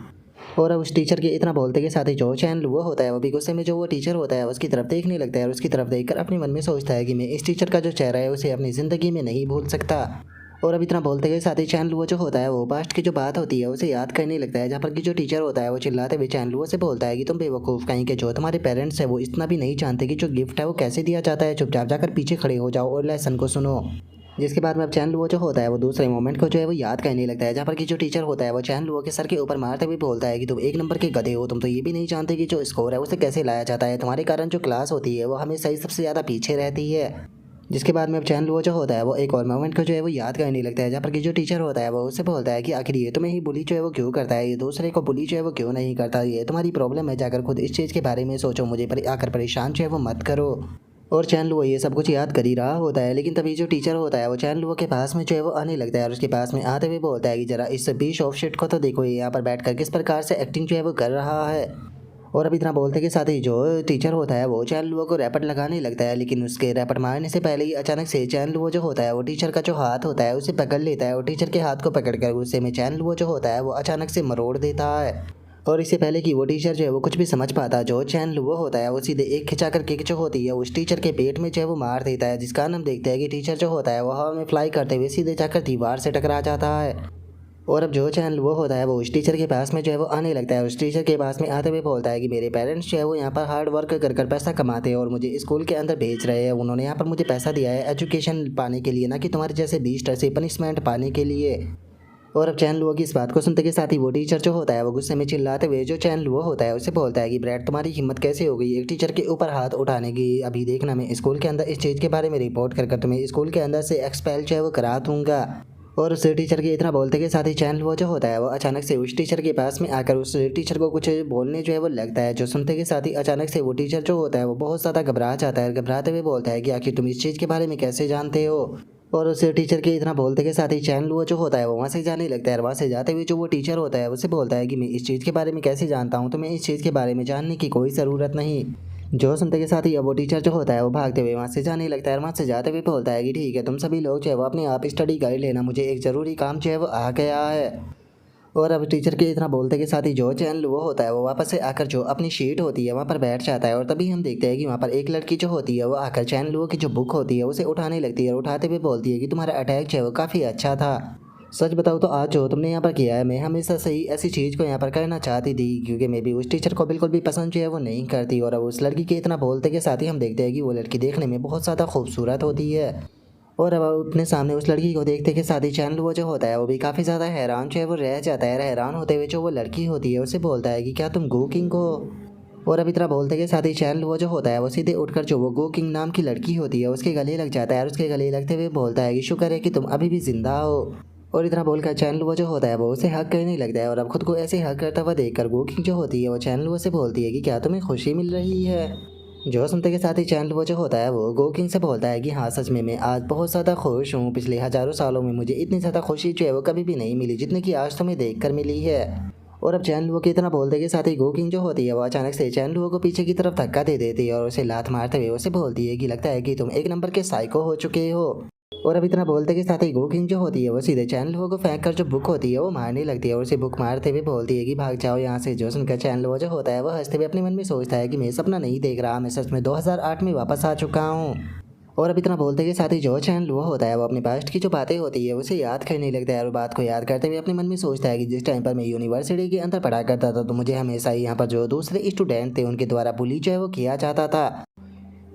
और अब उस टीचर के इतना बोलते के साथ ही जो चैन लुओ होता है वो भी गुस्से में जो वो टीचर होता है उसकी तरफ देखने लगता है और उसकी तरफ देखकर अपने मन में सोचता है कि मैं इस टीचर का जो चेहरा है उसे अपनी ज़िंदगी में नहीं भूल सकता। और अब इतना बोलते के साथ ही चैन लुओ जो होता है वो पास्ट की जो बात होती है उसे याद करने लगता है, जहाँ पर कि जो टीचर होता है वो चिल्लाते हुए चैन लुओ से बोलता है कि तुम बेवकूफ़ कहीं के जो तुम्हारे पेरेंट्स है वो इतना भी नहीं जानते कि जो गिफ्ट है वो कैसे दिया जाता है। चुपचाप जाकर पीछे खड़े हो जाओ और लेसन को सुनो। जिसके बाद में अब चैन लुओ जो होता है वो दूसरे मोमेंट को जो है वो याद करने लगता है, जहाँ पर कि जो टीचर होता है वो चैन लुओ के सर के ऊपर मारते हुए बोलता है कि तुम एक नंबर के गधे हो, तुम तो ये भी नहीं जानते कि जो स्कोर है उसे कैसे लाया जाता है, तुम्हारे कारण जो क्लास होती है वो हमेशा ही सबसे ज़्यादा पीछे रहती है। जिसके बाद में अब चैन लुओ जो होता है वो एक और मोमेंट को जो है वो याद करने लगता है, जहाँ पर कि जो टीचर होता है वो उससे बोलता है कि आखिर ये तुम्हें ही बुली जो है वो क्यों करता है, ये दूसरे को बुली जो है वो क्यों नहीं करता, ये तुम्हारी प्रॉब्लम है, जाकर खुद इस चीज़ के बारे में सोचो, मुझे पर आकर परेशान जो है वो मत करो। और चैन लुओ ये सब कुछ याद कर ही रहा होता है, लेकिन तभी जो टीचर होता है वो चैन लुओ के पास में जो है वो आने लगता है और उसके पास में आते हुए बोलता है कि जरा इस बीच ऑफ शिट को तो देखो, ये यहाँ पर बैठकर किस प्रकार से एक्टिंग जो है वो कर रहा है। और अब इतना बोलते के साथ ही जो टीचर होता है वो चैन लुओ को रैपट लगाने लगता है, लेकिन उसके रैपट मारने से पहले ही अचानक से चैन लुओ जो होता है वो टीचर का जो हाथ होता है उसे पकड़ लेता है और टीचर के हाथ को पकड़कर गुस्से में चैन लुओ जो होता है वो अचानक से मरोड़ देता है। और इससे पहले कि वो टीचर जो है वो कुछ भी समझ पाता, जो चैन लुओ होता है वो सीधे एक खिंचा कर किक जो होती है उस टीचर के पेट में जो है वो मार देता है, जिस कारण हम देखते हैं कि टीचर जो होता है वो हवा में फ्लाई करते हुए सीधे जाकर दीवार से टकरा जाता है। और अब जो चैन लुओ होता है वो उस टीचर के पास में जो है वो आने लगता है, उस टीचर के पास में आते हुए बोलता है कि मेरे पेरेंट्स जो है वो यहाँ पर हार्ड वर्क कर कर पैसा कमाते हैं और मुझे स्कूल के अंदर भेज रहे हैं, उन्होंने यहाँ पर मुझे पैसा दिया है एजुकेशन पाने के लिए, ना कि तुम्हारे जैसे बीस्ट से पनिशमेंट पाने के लिए। और अब चैन लुओ की इस बात को सुनते के साथ ही वो टीचर जो होता है वो गुस्से में चिल्लाते हुए जो चैन लुओ होता है उसे बोलता है कि ब्रैड तुम्हारी हिम्मत कैसे हो गई एक टीचर के ऊपर हाथ उठाने की, अभी देखना मैं स्कूल के अंदर इस चीज़ के बारे में रिपोर्ट कर कर तुम्हें स्कूल के अंदर से एक्सपेल जो है वो करा दूंगा। और उस टीचर के इतना बोलते के साथ ही चैन लुओ जो होता है वो अचानक से उस टीचर के पास में आकर उस टीचर को कुछ बोलने जो है वो लगता है, जो सुनते के साथ ही अचानक से वो टीचर जो होता है वो बहुत ज़्यादा घबरा जाता है, घबराते हुए बोलता है कि आखिर तुम इस चीज़ के बारे में कैसे जानते हो। और उस टीचर के इतना बोलते के साथ ही चैन लुओ जो होता है वो वहाँ से जाने लगता है, वहाँ से जाते हुए जो वो टीचर होता है उसे बोलता है कि मैं इस चीज़ के बारे में कैसे जानता हूँ, तुम्हें इस चीज़ के बारे में जानने की कोई ज़रूरत नहीं। जो सुनते के साथ ही अब वो टीचर जो होता है वो भागते हुए वहाँ से जाने लगता है, वहाँ से जाते हुए बोलता है कि ठीक है तुम सभी लोग जो है वो अपने आप स्टडी कर लेना, मुझे एक ज़रूरी काम जो है वो आ गया है। और अब टीचर के इतना बोलते के साथ ही जो चैन लुओ होता है वो वापस से आकर जो अपनी शीट होती है वहाँ पर बैठ जाता है और तभी हम देखते हैं कि वहाँ पर एक लड़की जो होती है वो आकर चैन लुओ की जो बुक होती है उसे उठाने लगती है और उठाते हुए बोलती है कि तुम्हारा अटैक जो है वो काफ़ी अच्छा था। सच बताओ तो आज जो तुमने यहाँ पर किया है, मैं हमेशा से ही ऐसी चीज़ को यहाँ पर करना चाहती थी, क्योंकि मैं भी उस टीचर को बिल्कुल भी पसंद जो है वो नहीं करती। और अब उस लड़की के इतना बोलते के साथ ही हम देखते हैं कि वो लड़की देखने में बहुत ज़्यादा खूबसूरत होती है। और अब अपने सामने उस लड़की को देखते के साथ ही चैन लुओ जो होता है वो भी काफ़ी ज़्यादा हैरान जो है वो रह जाता है, हैरान होते हुए जो वो लड़की होती है उसे बोलता है कि क्या तुम गो किंग हो। और अब इतना बोलते के साथ ही चैन लुओ जो होता है वो सीधे उठकर जो वो गो किंग नाम की लड़की होती है उसके गले लग जाता है और उसके गले लगते हुए बोलता है कि शुक्र है कि तुम अभी भी जिंदा हो। और इतना बोलकर चैन लुओ जो होता है वो उसे हक करने लगता है और अब खुद को ऐसे हक करता हुआ देखकर गो किंग जो होती है वो चैन लुओ से बोलती है कि क्या तुम्हें खुशी मिल रही है। जो सुनते के साथ ही चैन लुओ जो होता है वो गो किंग से बोलता है कि हाँ सच में मैं आज बहुत ज़्यादा खुश हूँ, पिछले हज़ारों सालों में मुझे इतनी ज़्यादा खुशी जो है वो कभी भी नहीं मिली जितनी कि आज तुम्हें देख कर मिली है। और अब चैन लुओ की इतना बोलते के साथ ही गो किंग जो होती है वो अचानक से चैन लुओ को पीछे की तरफ धक्का दे देती है और उसे लात मारते हुए उसे बोलती है कि लगता है कि तुम एक नंबर के साइको हो चुके हो। और अब इतना बोलते के साथ ही गो किंग जो होती है वो सीधे चैन लुओ को फेंक कर जो बुक होती है वो मारने लगती है और उसे बुक मारते हुए बोलती है कि भाग जाओ यहाँ से। जो सुनकर चैन लुओ जो होता है वो हंसते हुए अपने मन में सोचता है कि मैं सपना नहीं देख रहा, मैं सच में 2008 में वापस आ चुका हूँ। और अब इतना बोलते के साथ ही जो चैन लुओ होता है वो अपने पास्ट की जो बातें होती है उसे याद करने लगता है और बात को याद करते हुए अपने मन में सोचता है कि जिस टाइम पर मैं यूनिवर्सिटी के अंदर पढ़ा करता था तो मुझे हमेशा ही यहाँ पर जो दूसरे स्टूडेंट थे उनके द्वारा बुली जो है वो किया जाता था।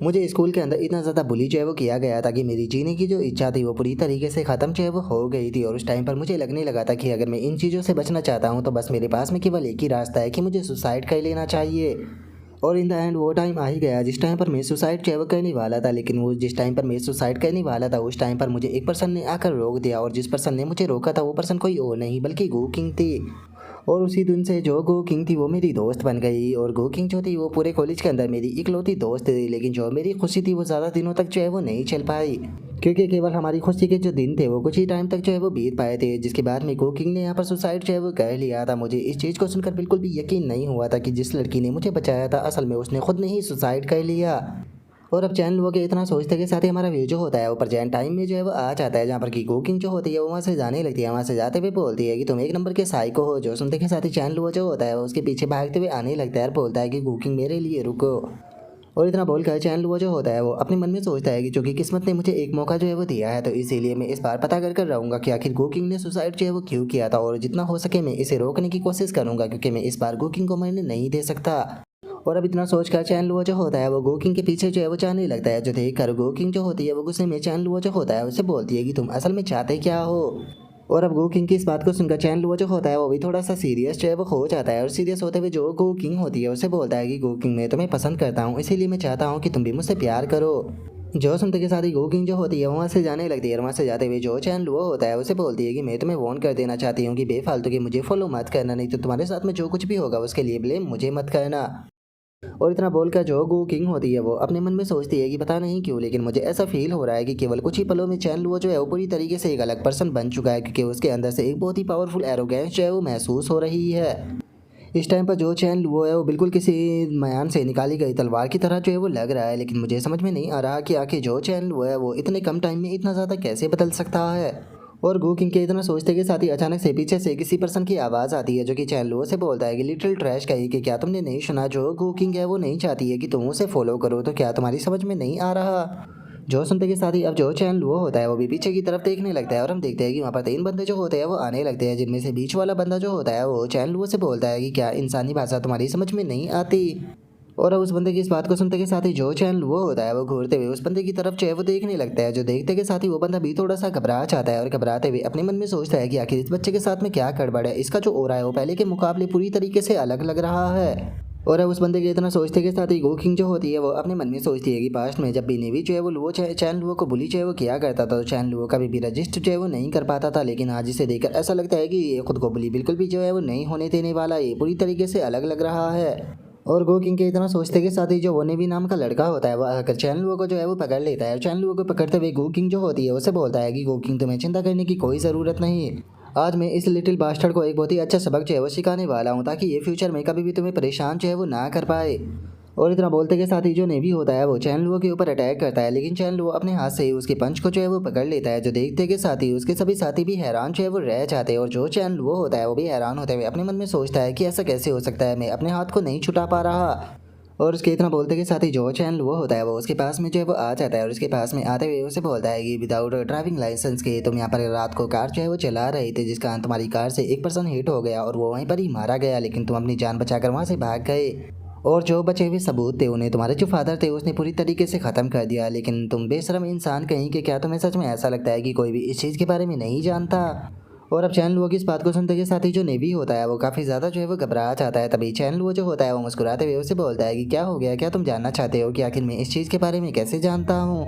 मुझे स्कूल के अंदर इतना ज़्यादा बुली जो है वो किया गया था कि मेरी जीने की जो इच्छा थी वो पूरी तरीके से ख़त्म जो है वो हो गई थी। और उस टाइम पर मुझे लगने लगा था कि अगर मैं इन चीज़ों से बचना चाहता हूँ तो बस मेरे पास में केवल एक ही रास्ता है कि मुझे सुसाइड कर लेना चाहिए। और इन द एंड वो टाइम आ ही गया जिस टाइम पर मैं सुसाइड जो है वो करने वाला था, लेकिन वो जिस टाइम पर मैं सुसाइड करने वाला था उस टाइम पर मुझे एक पर्सन ने आकर रोक दिया और जिस पर्सन ने मुझे रोका था वो पर्सन कोई और नहीं बल्कि गो किंग थी। और उसी दिन से जो गो किंग थी वो मेरी दोस्त बन गई। और गो किंग जो थी वो पूरे कॉलेज के अंदर मेरी इकलौती दोस्त थी, लेकिन जो मेरी खुशी थी वो ज़्यादा दिनों तक जो है वो नहीं चल पाई, क्योंकि केवल हमारी खुशी के जो दिन थे वो कुछ ही टाइम तक जो है वो बीत पाए थे, जिसके बाद में गो किंग ने यहाँ पर सुसाइड जो है वो कर लिया था। मुझे इस चीज़ को सुनकर बिल्कुल भी यकीन नहीं हुआ था कि जिस लड़की ने मुझे बचाया था असल में उसने खुद ने ही सुसाइड कर लिया। और अब चैन लोग इतना सोचते के साथ ही हमारा व्यू जो होता है वो प्रेजेंट टाइम में जो है वो आ जाता है, जहाँ पर की कुकिंग जो होती है वो वहाँ से जाने लगती है। वहाँ से जाते हुए बोलती है कि तुम एक नंबर के साइको हो। जो सुनते के साथ ही चैन लोग जो होता है वो उसके पीछे भागते हुए आने लगता है और बोलता है कि कुकिंग मेरे लिए रुको। और इतना बोलकर चैन लुओ जो होता है वो अपने मन में सोचता है कि चूंकि किस्मत ने मुझे एक मौका जो है वो दिया है, तो इसीलिए मैं इस बार पता कर रहूँगा कि आखिर कुकिंग ने सुसाइड जो है वो क्यों किया था, और जितना हो सके मैं इसे रोकने की कोशिश करूँगा, क्योंकि मैं इस बार कुकिंग को मरने नहीं दे सकता। और अब इतना सोचकर चैन लुओ जो होता है वो गोकिंग के पीछे जो है वो जाने लगता है, जो देखकर गोकिंग जो होती है वो गुस्से में चैन लुओ जो होता है उससे बोलती है कि तुम असल में चाहते क्या हो। और अब गो किंग की इस बात को सुनकर चैन लुओ जो होता है वो भी थोड़ा सा सीरियस जो है वो हो जाता है, और सीरियस होते हुए जो गो किंग होती है उसे बोलता है कि गो किंग मैं तुम्हें पसंद करता हूँ, इसीलिए मैं चाहता हूँ कि तुम भी मुझसे प्यार करो। जो सुनते के साथ ही गो किंग जो होती है वहाँ से जाने लगती है, और वहाँ से जाते हुए जो चैन लुओ होता है उसे बोलती है कि मैं तुम्हें वार्न कर देना चाहती हूँ कि बेफालतू की मुझे फॉलो मत करना, नहीं तो तुम्हारे साथ में जो कुछ भी होगा उसके लिए ब्लेम मुझे मत करना। और इतना बोलकर जो गो किंग होती है वो अपने मन में सोचती है कि पता नहीं क्यों, लेकिन मुझे ऐसा फील हो रहा है कि केवल कुछ ही पलों में चैन लुओ जो है वो पूरी तरीके से एक अलग पर्सन बन चुका है, क्योंकि उसके अंदर से एक बहुत ही पावरफुल एरोगेंस जो है वो महसूस हो रही है। इस टाइम पर जो चैन लुओ है वो बिल्कुल किसी मयान से निकाली गई तलवार की तरह जो है वो लग रहा है, लेकिन मुझे समझ में नहीं आ रहा कि आखिर जो चैन लुओ है वो इतने कम टाइम में इतना ज़्यादा कैसे बदल सकता है। और गो किंग के इतना सोचते के साथ ही अचानक से पीछे से किसी पर्सन की आवाज़ आती है, जो कि चैन लुओ से बोलता है कि लिटिल ट्रैश कही कि क्या तुमने नहीं सुना, जो गो किंग है वो नहीं चाहती है कि तुम उसे फॉलो करो, तो क्या तुम्हारी समझ में नहीं आ रहा। जो सुनते के साथ ही अब जो चैन लुओ होता है वो भी पीछे की तरफ देखने लगता है, और हम देखते हैं कि वहाँ पर 3 बंदे जो होते हैं वो आने लगते हैं, जिनमें से बीच वाला बंदा जो होता है वो चैन लुओ से बोलता है कि क्या इंसानी भाषा तुम्हारी समझ में नहीं आती। और अब उस बंदे की इस बात को सुनते के साथ ही जो चैन वो होता है वो घूरते हुए उस बंदे की तरफ जो है वो देखने लगता है, जो देखते के साथ ही वो बंदा भी थोड़ा सा घबरा जाता है, और घबराते हुए अपने मन में सोचता है कि आखिर इस बच्चे के साथ में क्या गड़बड़ है, इसका जो ओरा है वो पहले के मुकाबले पूरी तरीके से अलग लग रहा है। और अब उस बंदे के इतना सोचते के साथ ही गो किंग जो होती है वो अपने मन में सोचती है कि पास्ट में जब भी नेवी जो है वो लुओ चैन लुओ को बुली जो है वो किया करता था, तो चैन लुओ कभी भी रजिस्टर जो है वो नहीं कर पाता था, लेकिन आज इसे देखकर ऐसा लगता है कि ये खुद को बुली बिल्कुल भी जो है वो नहीं होने देने वाला, ये पूरी तरीके से अलग लग रहा है। और गो किंग के इतना सोचते के साथ ही जो वोनेवी नाम का लड़का होता है वो आकर चैन लुओ को जो है वो पकड़ लेता है, और चैन लुओ को पकड़ते हुए गो किंग जो होती है उसे बोलता है कि गो किंग तुम्हें चिंता करने की कोई ज़रूरत नहीं, आज मैं इस लिटिल बास्टर्ड को एक बहुत ही अच्छा सबक जो है वो सिखाने वाला हूँ, ताकि ये फ्यूचर में कभी भी तुम्हें परेशान जो है वो ना कर पाए। और इतना बोलते के साथ ही जो नेवी होता है वो चैन लुओ के ऊपर अटैक करता है, लेकिन चैन लुओ अपने हाथ से ही उसके पंच को जो है वो पकड़ लेता है, जो देखते के साथ ही उसके सभी साथी भी हैरान जो है वो रह जाते हैं। और जो चैन लुओ होता है वो भी हैरान होते हुए अपने मन में सोचता है कि ऐसा कैसे हो सकता है, मैं अपने हाथ को नहीं छुटा पा रहा। और उसके इतना बोलते के साथ ही जो चैन लुओ होता है वो उसके पास में जो है वो आ जाता है, और उसके पास में आते हुए उसे बोलता है कि विदाउट ड्राइविंग लाइसेंस के तुम यहाँ पर रात को कार जो है वो चला रहे थे, जिस कारण तुम्हारी कार से एक पर्सन हिट हो गया और वो वहीं पर ही मारा गया, लेकिन तुम अपनी जान बचाकर वहाँ से भाग गए, और जो बचे हुए सबूत थे उन्हें तुम्हारे जो फादर थे उसने पूरी तरीके से ख़त्म कर दिया, लेकिन तुम बेशरम इंसान कहीं कि क्या तुम्हें सच में ऐसा लगता है कि कोई भी इस चीज़ के बारे में नहीं जानता। और अब चैन लुओ की इस बात को सुनते के साथ ही जो नेवी होता है वो काफ़ी ज़्यादा जो है वो घबरा जाता है। तभी चैन लुओ जो होता है वो मुस्कुराते हुए उसे बोलता है कि क्या हो गया, क्या तुम जानना चाहते हो कि आखिर मैं इस चीज़ के बारे में कैसे जानता हूँ।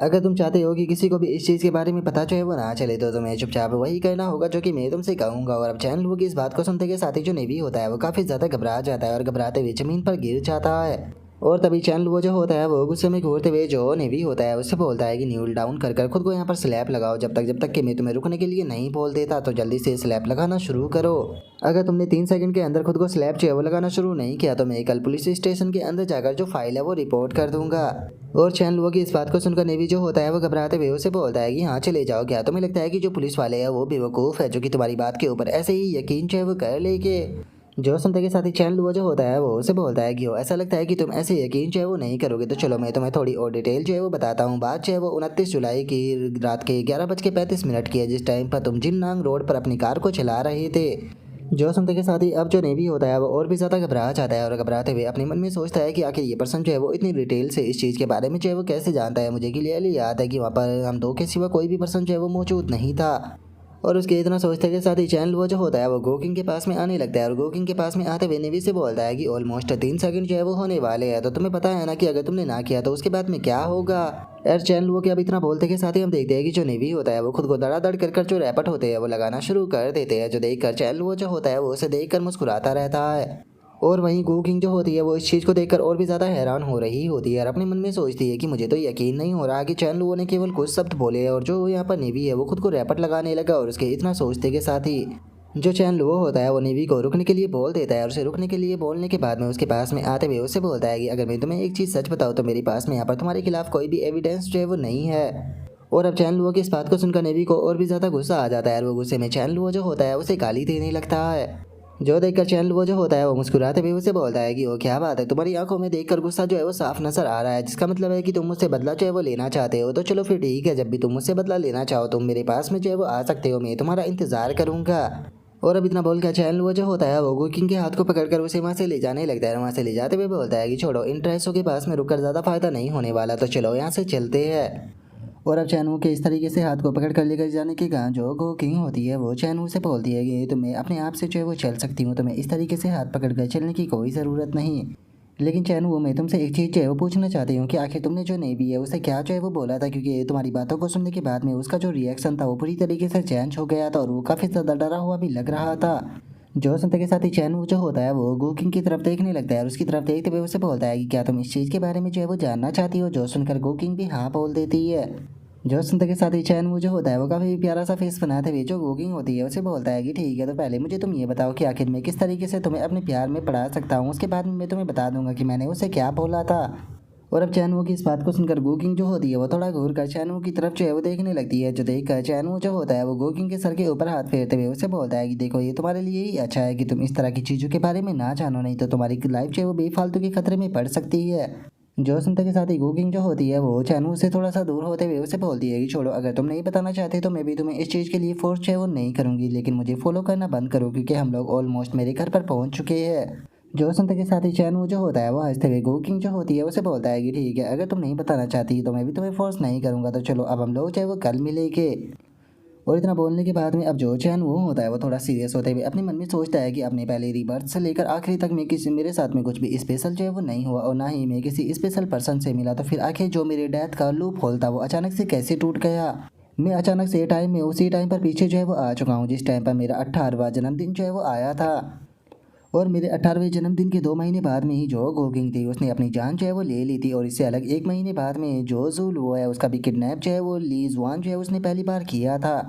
अगर तुम चाहते हो कि किसी को भी इस चीज़ के बारे में पता जो है वो ना चले, तो तुम्हें चुपचाप वही करना होगा जो कि मैं तुमसे कहूँगा। और अब चैन लुओ की इस बात को सुनते के साथ ही जो नेवी होता है वो काफ़ी ज़्यादा घबरा जाता है, और घबराते हुए ज़मीन पर गिर जाता है। और तभी चैन लुओ जो होता है वो गुस्से में घूरते हुए जो नेवी होता है उससे बोलता है कि न्यूल डाउन कर खुद को यहाँ पर स्लैप लगाओ, जब तक कि मैं तुम्हें रुकने के लिए नहीं बोल देता, तो जल्दी से स्लैप लगाना शुरू करो। अगर तुमने 3 सेकंड के अंदर खुद को स्लैप जो है वो लगाना शुरू नहीं किया, तो मैं कल पुलिस स्टेशन के अंदर जाकर जो फाइल है वो रिपोर्ट कर दूंगा। और चैन लुओ की इस बात को सुनकर नेवी जो होता है वो घबराते हुए उसे बोलता है कि हाँ चले जाओ, क्या तुम्हें लगता है कि जो पुलिस वाले हैं वो बेवकूफ़ है जो कि तुम्हारी बात के ऊपर ऐसे ही यकीन जो है वो कर लेके। जो सुनते के साथ ही चैन लुओ जो होता है वो उसे बोलता है कि हो ऐसा लगता है कि तुम ऐसे यकीन जो है वो नहीं करोगे, तो चलो मैं तुम्हें थोड़ी और डिटेल जो है वो बताता हूँ। बात जो है वो 29 जुलाई की रात के 11:35 की है, जिस टाइम पर तुम जिन्नांग रोड पर अपनी कार को चला रहे थे। जो सुनते के साथ ही अब जो नेवी होता है वो और भी ज़्यादा घबरा जाता है, और घबराते हुए अपने मन में सोचता है कि आखिर ये पर्सन जो है वो इतनी डिटेल से इस चीज़ के बारे में जो है वो कैसे जानता है। मुझे क्लियरली याद है कि वहाँ पर हम 2 के सिवा कोई भी पर्सन जो है वो मौजूद नहीं था। और उसके इतना सोचते के साथ ही चैन लुओ जो होता है वो गो किंग के पास में आने लगता है, और गो किंग के पास में आते हुए नेवी से बोलता है कि ऑलमोस्ट 3 सेकंड जो है वो होने वाले हैं, तो तुम्हें पता है ना कि अगर तुमने ना किया तो उसके बाद में क्या होगा। यार चैन लुओ के अब इतना बोलते के साथ ही हम देखते हैं कि जो नेवी होता है वो खुद को धड़ाधड़ कर जो रैपट होते हैं वो लगाना शुरू कर देते हैं, जो देखकर चैन लुओ जो होता है वो उसे देखकर मुस्कुराता रहता है। और वहीं गो किंग जो होती है वो इस चीज़ को देखकर और भी ज़्यादा हैरान हो रही होती है और अपने मन में सोचती है कि मुझे तो यकीन नहीं हो रहा कि चैन लुओ ने केवल कुछ शब्द बोले और जो यहाँ पर नेवी है वो खुद को रैपट लगाने लगा। और उसके इतना सोचते के साथ ही जो चैन लुओ होता है वो नेवी को रुकने के लिए बोल देता है और उसे रुकने के लिए बोलने के बाद में उसके पास में आते हुए उससे बोलता है कि अगर मैं तुम्हें एक चीज़ सच बताऊँ तो मेरे पास में यहाँ पर तुम्हारे खिलाफ कोई भी एविडेंस जो है वो नहीं है। और अब चैन लुओ की इस बात को सुनकर नेवी को और भी ज़्यादा गुस्सा आ जाता है और वो गुस्से में चैन लुओ जो होता है उसे गाली देने लगता है। जो देखकर चैन लुओ जो होता है वो मुस्कुराते हुए उसे बोलता है कि वो क्या बात है, तुम्हारी आंखों में देखकर गुस्सा जो है वो साफ नजर आ रहा है, जिसका मतलब है कि तुम मुझसे बदला जो है वो लेना चाहते हो। तो चलो फिर ठीक है, जब भी तुम मुझसे बदला लेना चाहो तुम मेरे पास में जो है वो आ सकते हो, मैं तुम्हारा इंतजार करूंगा। और अब इतना बोलकर चैन लुओ जो होता है वो गोकिंग के हाथ को पकड़कर उसे वहाँ से ले जाने लगता है। वहाँ से ले जाते हुए बोलता है कि छोड़ो, इन ड्रेसों के पास में रुककर ज़्यादा फायदा नहीं होने वाला, तो चलो यहाँ से चलते हैं। और अब चैनू के इस तरीके से हाथ को पकड़ कर लेकर जाने के कारण जो गो किंग होती है वो चैनू से बोलती है कि तुम्हें अपने आप से जो है वो चल सकती हूँ, तुम्हें इस तरीके से हाथ पकड़ कर चलने की कोई ज़रूरत नहीं। लेकिन चैनू मैं तुमसे एक चीज़ जो है वो पूछना चाहती हूँ कि आखिर तुमने जो नेवी है उसे क्या जो है वो बोला था, क्योंकि तुम्हारी बातों को सुनने के बाद में उसका जो रिएक्शन था वो पूरी तरीके से चेंज हो गया था और वो काफ़ी ज़्यादा डरा हुआ भी लग रहा था। जो सुनते के साथ ही चैनू जो होता है वो गोकिंग की तरफ देखने लगता है और उसकी तरफ देखते हुए उसे बोलता है कि क्या तुम इस चीज़ के बारे में जो है वो जानना चाहती हो। जो सुनकर गोकिंग भी हाँ बोल देती है। जो सुनते के साथ ही चैन वो जो होता है वो काफ़ी गोकिंग सा फेस बनाते हुए जो गोकिंग होती है उसे बोलता है कि ठीक है, तो पहले मुझे तुम ये बताओ कि आखिर मैं किस तरीके से तुम्हें अपने प्यार में पढ़ा सकता हूँ, उसके बाद में मैं तुम्हें बता दूंगा कि मैंने उसे क्या बोला था। और अब चैनवो की इस बात को सुनकर गोकिंग जो होती है वो थोड़ा घूर कर चैनवो की तरफ जो है वो देखने लगती है। जो देख कर चैनवो जो होता है वो गोकिंग के सर के ऊपर हाथ फेरते हुए उसे बोलता है कि देखो, ये तुम्हारे लिए ही अच्छा है कि तुम इस तरह की चीज़ों के बारे में ना जानो, नहीं तो तुम्हारी लाइफ जो है वो बेफालतू के खतरे में पड़ सकती है। जो सुनते के साथ ही कुकिंग जो होती है वो चैनू से थोड़ा सा दूर होते हुए उसे बोलती है कि छोड़ो, अगर तुम नहीं बताना चाहते तो मैं भी तुम्हें इस चीज़ के लिए फोर्स जो है वो नहीं करूँगी, लेकिन मुझे फॉलो करना बंद करो क्योंकि हम लोग ऑलमोस्ट मेरे घर पर पहुँच चुके हैं। जो सुनते के साथ ही चैनू जो होता है वो हंसते हुए कुकिंग जो होती है उसे बोलता है कि ठीक है, अगर तुम नहीं बताना चाहती तो मैं भी तुम्हें फोर्स नहीं करूँगा, तो चलो अब हम लोग चाहे वो कल मिलेंगे। और इतना बोलने के बाद में अब जो चैन वो होता है वो थोड़ा सीरियस होते हुए अपने मन में सोचता है कि अपने पहले रिबर्थ से लेकर आखिरी तक मैं किसी मेरे साथ में कुछ भी स्पेशल जो है वो नहीं हुआ और ना ही मैं किसी स्पेशल पर्सन से मिला, तो फिर आखिर जो मेरे डेथ का लूप होल था वो अचानक से कैसे टूट गया। मैं अचानक से टाइम में उसी टाइम पर पीछे जो है वो आ चुका हूँ जिस टाइम पर मेरा 18वां जन्मदिन जो है वो आया था। और मेरे 18वें जन्मदिन के 2 महीने बाद में ही जो गोगिंग थी उसने अपनी जान जो है वो ले ली थी, और इससे अलग 1 महीने बाद में जो जूलू है उसका भी किडनैप जो है वो ली जुआन जो है उसने पहली बार किया था।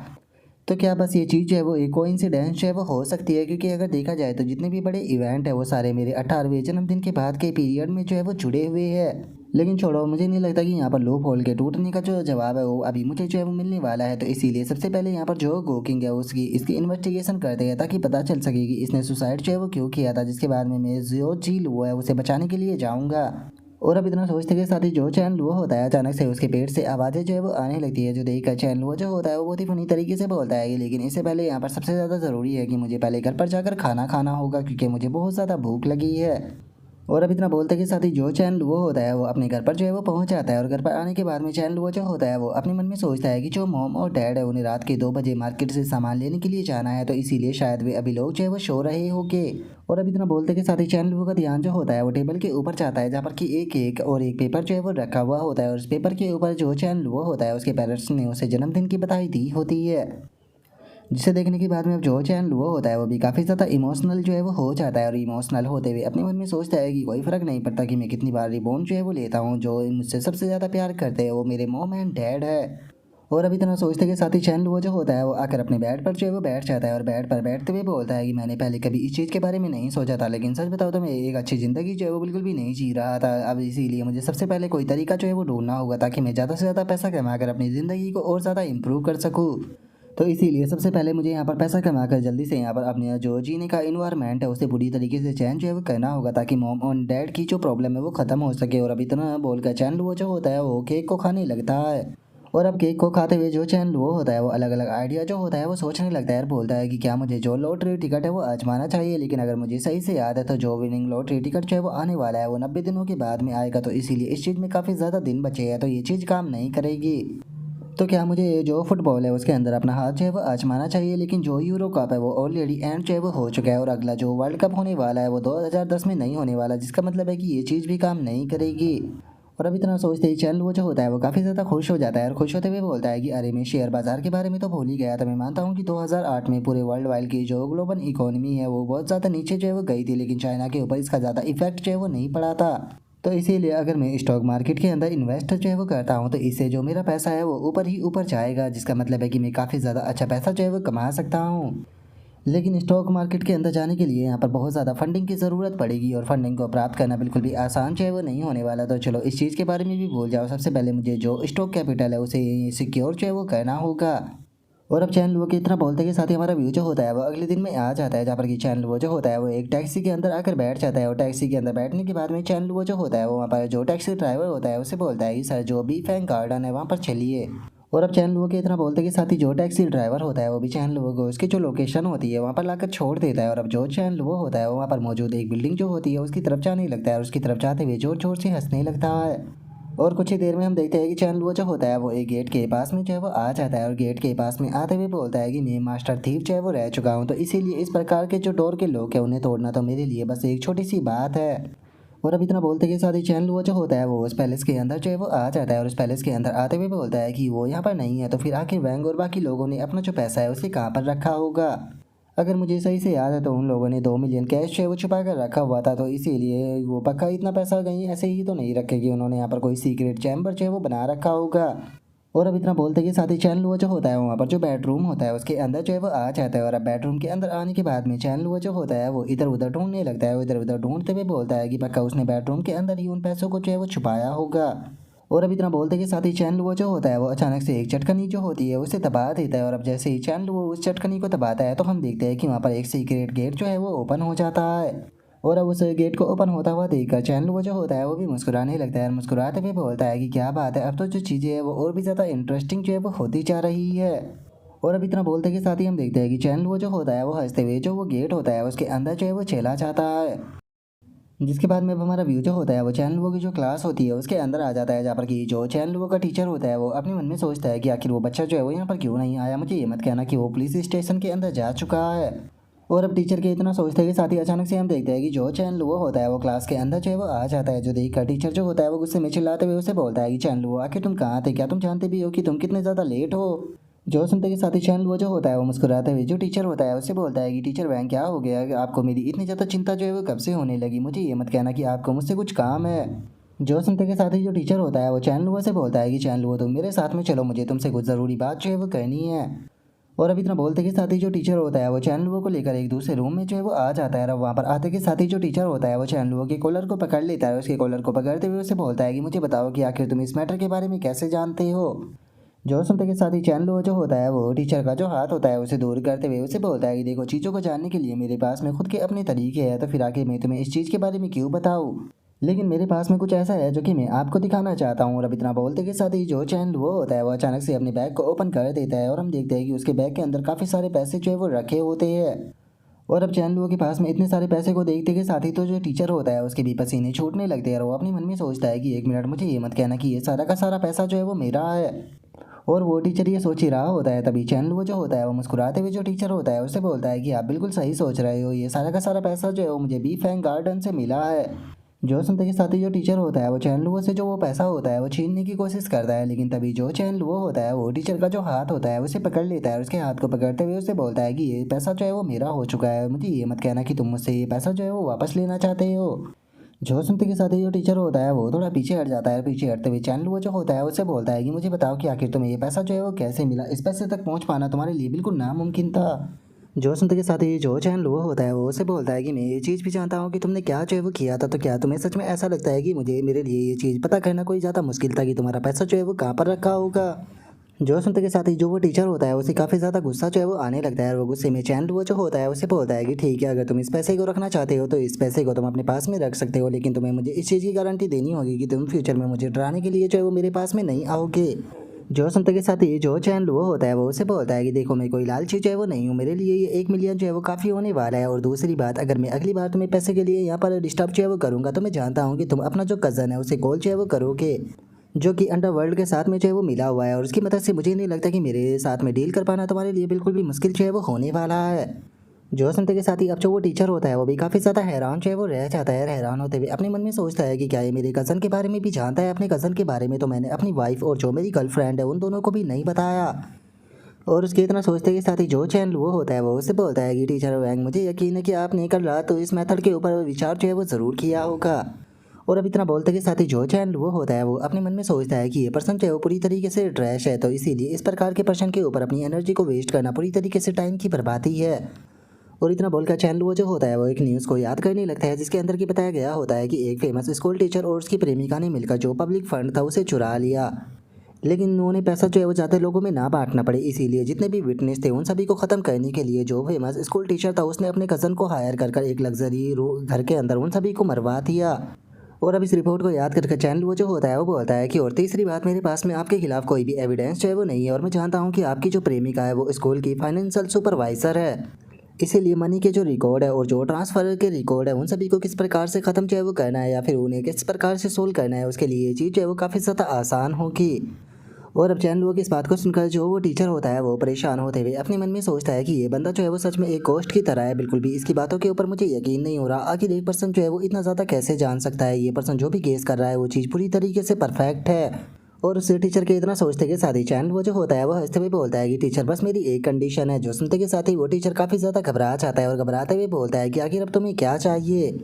तो क्या बस ये चीज़ जो है वो एक कोइंसिडेंस जो है वो हो सकती है, क्योंकि अगर देखा जाए तो जितने भी बड़े इवेंट है वो सारे मेरे 18वें जन्मदिन के बाद के पीरियड में जो है वो जुड़े हुए हैं। लेकिन छोड़ो, मुझे नहीं लगता कि यहाँ पर लूप होल के टूटने का जो जवाब है वो अभी मुझे जो है वो मिलने वाला है, तो इसीलिए सबसे पहले यहाँ पर जो गोकिंग है उसकी इसकी इन्वेस्टिगेशन करते हैं ताकि पता चल सके कि इसने सुसाइड जो है वो क्यों किया था, जिसके बाद में मैं जो झील हुआ है उसे बचाने के लिए जाऊँगा। और अब इतना सोचते के साथ ही जो चैन लुओ होता है अचानक से उसके पेट से आवाज़ें जो है वो आने लगती है। जो देखकर चैन लुओ जो होता है वो बहुत ही फनी तरीके से बोलता है कि लेकिन इससे पहले यहाँ पर सबसे ज़्यादा ज़रूरी है कि मुझे पहले घर पर जाकर खाना खाना होगा क्योंकि मुझे बहुत ज़्यादा भूख लगी है। और अब इतना बोलते के साथ ही जो चैन लुओ होता है वो अपने घर पर जो है वो पहुंच जाता है, और घर पर आने के बाद में चैन लुओ जो होता है वो अपने मन में सोचता है कि जो मॉम और डैड है उन्हें रात के 2 बजे मार्केट से सामान लेने के लिए जाना है, तो इसीलिए शायद वे अभी लोग जो है वो सो रहे होंगे। और अब इतना बोलते के साथ ही चैन लुओ का ध्यान जो होता है वो टेबल के ऊपर जाता है जहाँ पर कि एक केक और एक पेपर जो है वो रखा हुआ होता है, और उस पेपर के ऊपर जो चैन लुओ होता है उसके पेरेंट्स ने उसे जन्मदिन की बधाई दी होती है। जिसे देखने के बाद में अब जो चैन लुओ होता है वो भी काफ़ी ज़्यादा इमोशनल जो है वो हो जाता है, और इमोशनल होते हुए अपने मन में सोचता है कि कोई फ़र्क नहीं पड़ता कि मैं कितनी बार रिबॉर्न जो है वो लेता हूँ, जो मुझसे सबसे ज़्यादा प्यार करते हैं वो मेरे मॉम एंड डैड है। और अभी इतना सोचते के साथ ही चैन लुओ जो होता है वो आकर अपने बेड पर जो है वो बैठ जाता है, और बेड पर बैठते हुए बोलता है कि मैंने पहले कभी इस चीज़ के बारे में नहीं सोचा था, लेकिन सच बताओ तो मैं एक अच्छी ज़िंदगी जो है वो बिल्कुल भी नहीं जी रहा था। अब इसीलिए मुझे सबसे पहले कोई तरीका जो है वो ढूंढना होगा ताकि मैं ज़्यादा से ज़्यादा पैसा कमा कर अपनी ज़िंदगी को और ज़्यादा इम्प्रूव कर सकूँ। तो इसीलिए सबसे पहले मुझे यहाँ पर पैसा कमाकर जल्दी से यहाँ पर अपने जो जीने का इन्वायरमेंट है उसे पूरी तरीके से चेंज जो है वो करना होगा ताकि मॉम और डैड की जो प्रॉब्लम है वो ख़त्म हो सके। और अभी इतना बोलकर चैन लुओ जो होता है वो केक को खाने लगता है। और अब केक को खाते हुए जो चैन लुओ होता है वो अलग अलग आइडिया जो होता है वो सोचने लगता है, और बोलता है कि क्या मुझे जो लॉटरी टिकट है वो आजमाना चाहिए, लेकिन अगर मुझे सही से याद है तो जो विनिंग लॉटरी टिकट जो है वो आने वाला है वो 90 दिनों के बाद में आएगा, तो इसीलिए इस चीज़ में काफ़ी ज़्यादा दिन बचे हैं, तो ये चीज़ काम नहीं करेगी। तो क्या मुझे जो फुटबॉल है उसके अंदर अपना हाथ जो है वो आजमाना चाहिए, लेकिन जो यूरो कप है वो ऑलरेडी एंड जो है वो हो चुका है, और अगला जो वर्ल्ड कप होने वाला है वो 2010 में नहीं होने वाला, जिसका मतलब है कि ये चीज़ भी काम नहीं करेगी। और अब इतना सोचते ही चैनल वो जो होता है वो काफ़ी ज़्यादा खुश हो जाता है और खुश होते हुए बोलता है कि अरे मैं शेयर बाज़ार के बारे में तो भूल ही गया था। मैं मानता हूँ कि 2008 में पूरे वर्ल्ड वाइड की जो ग्लोबल इकोनॉमी है वो बहुत ज़्यादा नीचे जो है वो गई थी, लेकिन चाइना के ऊपर इसका ज़्यादा इफेक्ट जो है वो नहीं पड़ा था। तो इसीलिए अगर मैं स्टॉक मार्केट के अंदर इन्वेस्ट जो है वो करता हूँ तो इससे जो मेरा पैसा है वो ऊपर ही ऊपर जाएगा, जिसका मतलब है कि मैं काफ़ी ज़्यादा अच्छा पैसा जो है वो कमा सकता हूँ। लेकिन स्टॉक मार्केट के अंदर जाने के लिए यहाँ पर बहुत ज़्यादा फंडिंग की ज़रूरत पड़ेगी और फंडिंग को प्राप्त करना बिल्कुल भी आसान जो है वो नहीं होने वाला। तो चलो इस चीज़ के बारे में भी भूल जाओ। सबसे पहले मुझे जो स्टॉक कैपिटल है उसे सिक्योर जो है वो करना होगा। और अब चैनल वो के इतना बोलते के साथ ही हमारा व्यू जो होता है वो अगले दिन में आ जाता है, जहाँ पर कि चैनल वो जो होता है वो एक टैक्सी के अंदर आकर बैठ जाता है। और टैक्सी के अंदर बैठने के बाद में चैनल वो जो होता है वो वहाँ पर जो टैक्सी ड्राइवर होता है उसे बोलता है कि सर जो बी फैंग गार्डन है वहाँ पर चलिए। और अब चैनल वो के इतना बोलते के साथ ही जो टैक्सी ड्राइवर होता है वो भी चैनल वो को उसकी जो लोकेशन होती है वहाँ पर लाकर छोड़ देता है। और अब जो चैनल वो होता है वो वहाँ पर मौजूद एक बिल्डिंग जो होती है उसकी तरफ जाने लगता है और उसकी तरफ जाते हुए जोर जोर से हंसने लगता है। और कुछ ही देर में हम देखते हैं कि चैनल वो जो होता है वो एक गेट के पास में जो है वो आ जाता है और गेट के पास में आते हुए बोलता है कि मैं मास्टर थीफ जो है वो रह चुका हूँ, तो इसीलिए इस प्रकार के जो डोर के लोग हैं उन्हें तोड़ना तो मेरे लिए बस एक छोटी सी बात है। और अब इतना बोलते के साथ ही चैनल वो जो होता है वो उस पैलेस के अंदर जो है वो आ जाता है और उस पैलेस के अंदर आते हुए बोलता है कि वो यहाँ पर नहीं है, तो फिर आखिर वैंग और बाकी लोगों ने अपना जो पैसा है उसे कहाँ पर रखा होगा। अगर मुझे सही से याद है तो उन लोगों ने 2 मिलियन कैश है वो छुपा कर रखा हुआ था, तो इसीलिए वो पक्का इतना पैसा कहीं ऐसे ही तो नहीं रखे कि उन्होंने यहाँ पर कोई सीक्रेट चैम्बर जो है वो बना रखा होगा। और अब इतना बोलते के साथ ही चैनल वो जो होता है वहाँ पर जो बेडरूम होता है उसके अंदर जो है वो आ जाता है। और अब बेडरूम के अंदर आने के बाद में चैनल वो जो होता है वो इधर उधर ढूंढने लगता है। वो इधर उधर ढूंढते हुए बोलता है कि पक्का उसने बेडरूम के अंदर ही उन पैसों को जो है वो छुपाया होगा। और अब इतना बोलते के साथ ही चैनल वो जो होता है वो अचानक से एक चटकनी जो होती है उसे दबा देता है। और अब जैसे ही चैनल वो उस चटकनी को दबाता है तो हम देखते हैं कि वहाँ पर एक सीक्रेट गेट जो है वो ओपन हो जाता है। और अब उस गेट को ओपन होता हुआ देखकर चैनल वो जो होता है वो भी मुस्कुराने लगता है और मुस्कुराते हुए बोलता है कि क्या बात है, अब तो जो चीज़ें हैं वो और भी ज़्यादा इंटरेस्टिंग जो है वो होती जा रही है। और अब इतना बोलते के साथ ही हम देखते हैं कि चैनल वो जो होता है वो हंसते हुए जो वो गेट होता है उसके अंदर जो है वो चला जाता है। जिसके बाद में अब हमारा व्यू जो होता है वो चैनल वो की जो क्लास होती है उसके अंदर आ जाता है, जहाँ पर कि जो चैनल वो का टीचर होता है वो अपने मन में सोचता है कि आखिर वो बच्चा जो है वो यहाँ पर क्यों नहीं आया। मुझे ये मत कहना कि वो पुलिस स्टेशन के अंदर जा चुका है। और अब टीचर के इतना सोचते के साथ ही अचानक से हम देखते हैं कि जो चैनल वो होता है वो क्लास के अंदर जो है वो आ जाता है, जो देखकर टीचर जो होता है वो गुस्से में चिल्लाते हुए उसे बोलता है कि चैनल वो आखिर तुम कहाँ थे, क्या तुम जानते भी हो कि तुम कितने ज़्यादा लेट हो। जो सुनते के साथ ही चैनल वो जो होता है वो मुस्कुराते हुए जो टीचर होता है उससे बोलता है कि टीचर वैन क्या हो गया कि आपको मेरी इतनी ज़्यादा चिंता जो है वो कब से होने लगी। मुझे ये मत कहना कि आपको मुझसे कुछ काम है। जो सुनते के साथ ही जो टीचर होता है वो चैनल वो से बोलता है कि चैनल वो तुम मेरे साथ में चलो, मुझे तुमसे कुछ ज़रूरी बात जो है वो कहनी है। और अब इतना बोलते के साथ ही जो टीचर होता है वो चैनल वो को लेकर एक दूसरे रूम में जो है वो आ जाता है। और वहाँ पर आते के साथ ही जो टीचर होता है वो चैनल वो के कॉलर को पकड़ लेता है। उसके कॉलर को पकड़ते हुए उसे बोलता है कि मुझे बताओ कि आखिर तुम इस मैटर के बारे में कैसे जानते हो। जो सुनते के साथ ही चैनल वो जो होता है वो टीचर का जो हाथ होता है उसे दूर करते हुए उसे बोलता है कि देखो, चीज़ों को जानने के लिए मेरे पास में खुद के अपने तरीके हैं, तो फिर आगे मैं तुम्हें इस चीज़ के बारे में क्यों बताऊँ। लेकिन मेरे पास में कुछ ऐसा है जो कि मैं आपको दिखाना चाहता हूँ। और अब इतना बोलते के साथ ही जो चैनल वो होता है वो अचानक से अपने बैग को ओपन कर देता है और हम देखते हैं कि उसके बैग के अंदर काफ़ी सारे पैसे जो है वो रखे होते हैं। और अब चैनल वो के पास में इतने सारे पैसे को देखते के साथ ही तो जो टीचर होता है उसके भी पसीने छूटने लगते हैं और वो अपने मन में सोचता है कि एक मिनट, मुझे ये मत कहना कि ये सारा का सारा पैसा जो है वो मेरा है। और वो टीचर ये सोच ही रहा होता है, तभी चैनल वो जो होता है वो मुस्कुराते हुए जो टीचर होता है उससे बोलता है कि आप बिल्कुल सही सोच रहे हो, ये सारा का सारा पैसा जो है वो मुझे बी फैंग गार्डन से मिला है। जो सुनते के साथ ही जो टीचर होता है वो चैनल वो से जो वो पैसा होता है वो छीनने की कोशिश करता है, लेकिन तभी जो चैनल वो होता है वो टीचर का जो हाथ होता है उसे पकड़ लेता है और उसके हाथ को पकड़ते हुए उसे बोलता है कि ये पैसा जो है वो मेरा हो चुका है, मुझे ये मत कहना कि तुम मुझसे ये पैसा जो है वो वापस लेना चाहते हो। जो सुनते के साथ ही जो टीचर होता है वो थोड़ा पीछे हट जाता है। पीछे हटते हुए चैनल वो जो होता है उससे बोलता है कि मुझे बताओ कि आखिर तुम्हें ये पैसा जो है वो कैसे मिला, इस पैसे तक पहुंच पाना तुम्हारे लिए बिल्कुल नामुमकिन था। जो सुनते के साथ ही जो चैनल वो होता है वो उसे बोलता है कि मैं ये चीज़ भी जानता हूँ कि तुमने क्या जो है वो किया था, तो क्या तुम्हें सच में ऐसा लगता है कि मुझे मेरे लिए ये चीज़ पता करना कोई ज़्यादा मुश्किल था कि तुम्हारा पैसा जो है वो कहाँ पर रखा होगा। जो सुनते के साथ ही जो वो टीचर होता है उसे काफ़ी ज़्यादा गुस्सा जो है वो आने लगता है और वो गुस्से में चैनल वो जो होता है उसे बोलता है कि ठीक है, अगर तुम इस पैसे को रखना चाहते हो तो इस पैसे को तुम अपने पास में रख सकते हो, लेकिन तुम्हें मुझे इस चीज़ की गारंटी देनी होगी कि तुम फ्यूचर में मुझे डराने के लिए जो है वो मेरे पास में नहीं आओगे। जो सुनते के साथ ही जो चैनल वो होता है वो उसे बोलता है कि देखो, मैं कोई लालची जो है वो नहीं हूँ, मेरे लिए ये 1 मिलियन जो है वो काफ़ी होने वाला है। और दूसरी बात, अगर मैं अगली बार तुम्हें पैसे के लिए यहाँ पर डिस्टर्ब जो है वो करूँगा तो मैं जानता हूँ कि तुम अपना जो कज़न है उसे कॉल जो है वो करोगे, जो कि अंडरवर्ल्ड के साथ में जो है वो मिला हुआ है, और उसकी मदद से मुझे नहीं लगता कि मेरे साथ में डील कर पाना तुम्हारे लिए बिल्कुल भी मुश्किल जो है वो होने वाला है। जो सुनते के साथ ही अब जो वो टीचर होता है वो भी काफ़ी ज़्यादा हैरान जो है वो रह जाता है। हैरान होते हुए अपने मन में सोचता है कि क्या ये मेरे कज़न के बारे में भी जानता है। अपने कज़न के बारे में तो मैंने अपनी वाइफ और जो मेरी गर्लफ्रेंड है उन दोनों को भी नहीं बताया। और उसके इतना सोचते के साथ ही जो चैन वो होता है वो उससे बोलता है कि टीचर वैंग, मुझे यकीन है कि आपने कल रात तो इस मेथड के ऊपर विचार जो है वो ज़रूर किया होगा। और अब इतना बोलते के साथ ही जो चैन वो होता है वो अपने मन में सोचता है कि ये पर्सन जो है वो पूरी तरीके से ट्रैश है, तो इसीलिए इस प्रकार के पर्सन के ऊपर अपनी एनर्जी को वेस्ट करना पूरी तरीके से टाइम की बर्बादी है। और इतना बोलकर चैन वो जो होता है वो एक न्यूज़ को याद करने लगता है, जिसके अंदर की बताया गया होता है कि एक फेमस स्कूल टीचर और उसकी प्रेमिका ने मिलकर जो पब्लिक फंड था उसे चुरा लिया। लेकिन उन्होंने पैसा जो है वो ज़्यादा लोगों में ना बांटना पड़े, इसीलिए जितने भी विटनेस थे उन सभी को ख़त्म करने के लिए जो फेमस स्कूल टीचर था उसने अपने कज़न को हायर कर एक लग्जरी घर के अंदर उन सभी को मरवा दिया। और अब इस रिपोर्ट को याद करके चैनल वो जो होता है वो बोलता है कि और तीसरी बात, मेरे पास में आपके खिलाफ कोई भी एविडेंस जो है वो नहीं है और मैं जानता हूँ कि आपकी जो प्रेमिका है वो स्कूल की फाइनेंशियल सुपरवाइज़र है। इसीलिए मनी के जो रिकॉर्ड है और जो ट्रांसफ़र के रिकॉर्ड है उन सभी को किस प्रकार से ख़त्म जो है वो करना है या फिर उन्हें किस प्रकार से सोल्व करना है, उसके लिए ये चीज़ जो है वो काफ़ी ज़्यादा आसान होगी। और अब चैन लोगों की इस बात को सुनकर जो वो टीचर होता है वो परेशान होते हुए अपने मन में सोचता है कि ये बंदा जो है वो सच में एक गोस्ट की तरह है, बिल्कुल भी इसकी बातों के ऊपर मुझे यकीन नहीं हो रहा। आखिर एक पर्सन जो है वो इतना ज़्यादा कैसे जान सकता है, ये पर्सन जो भी गेस कर रहा है वो चीज़ पूरी तरीके से परफेक्ट है। और उस टीचर के इतना सोचते के साथ ही चैन वो जो होता है वो हंसते हुए बोलता है कि टीचर बस मेरी एक कंडीशन है। जो सुनते के साथ ही वो टीचर काफ़ी ज़्यादा घबरा जाता है और घबराते हुए बोलता है कि आखिर अब तुम्हें क्या चाहिए।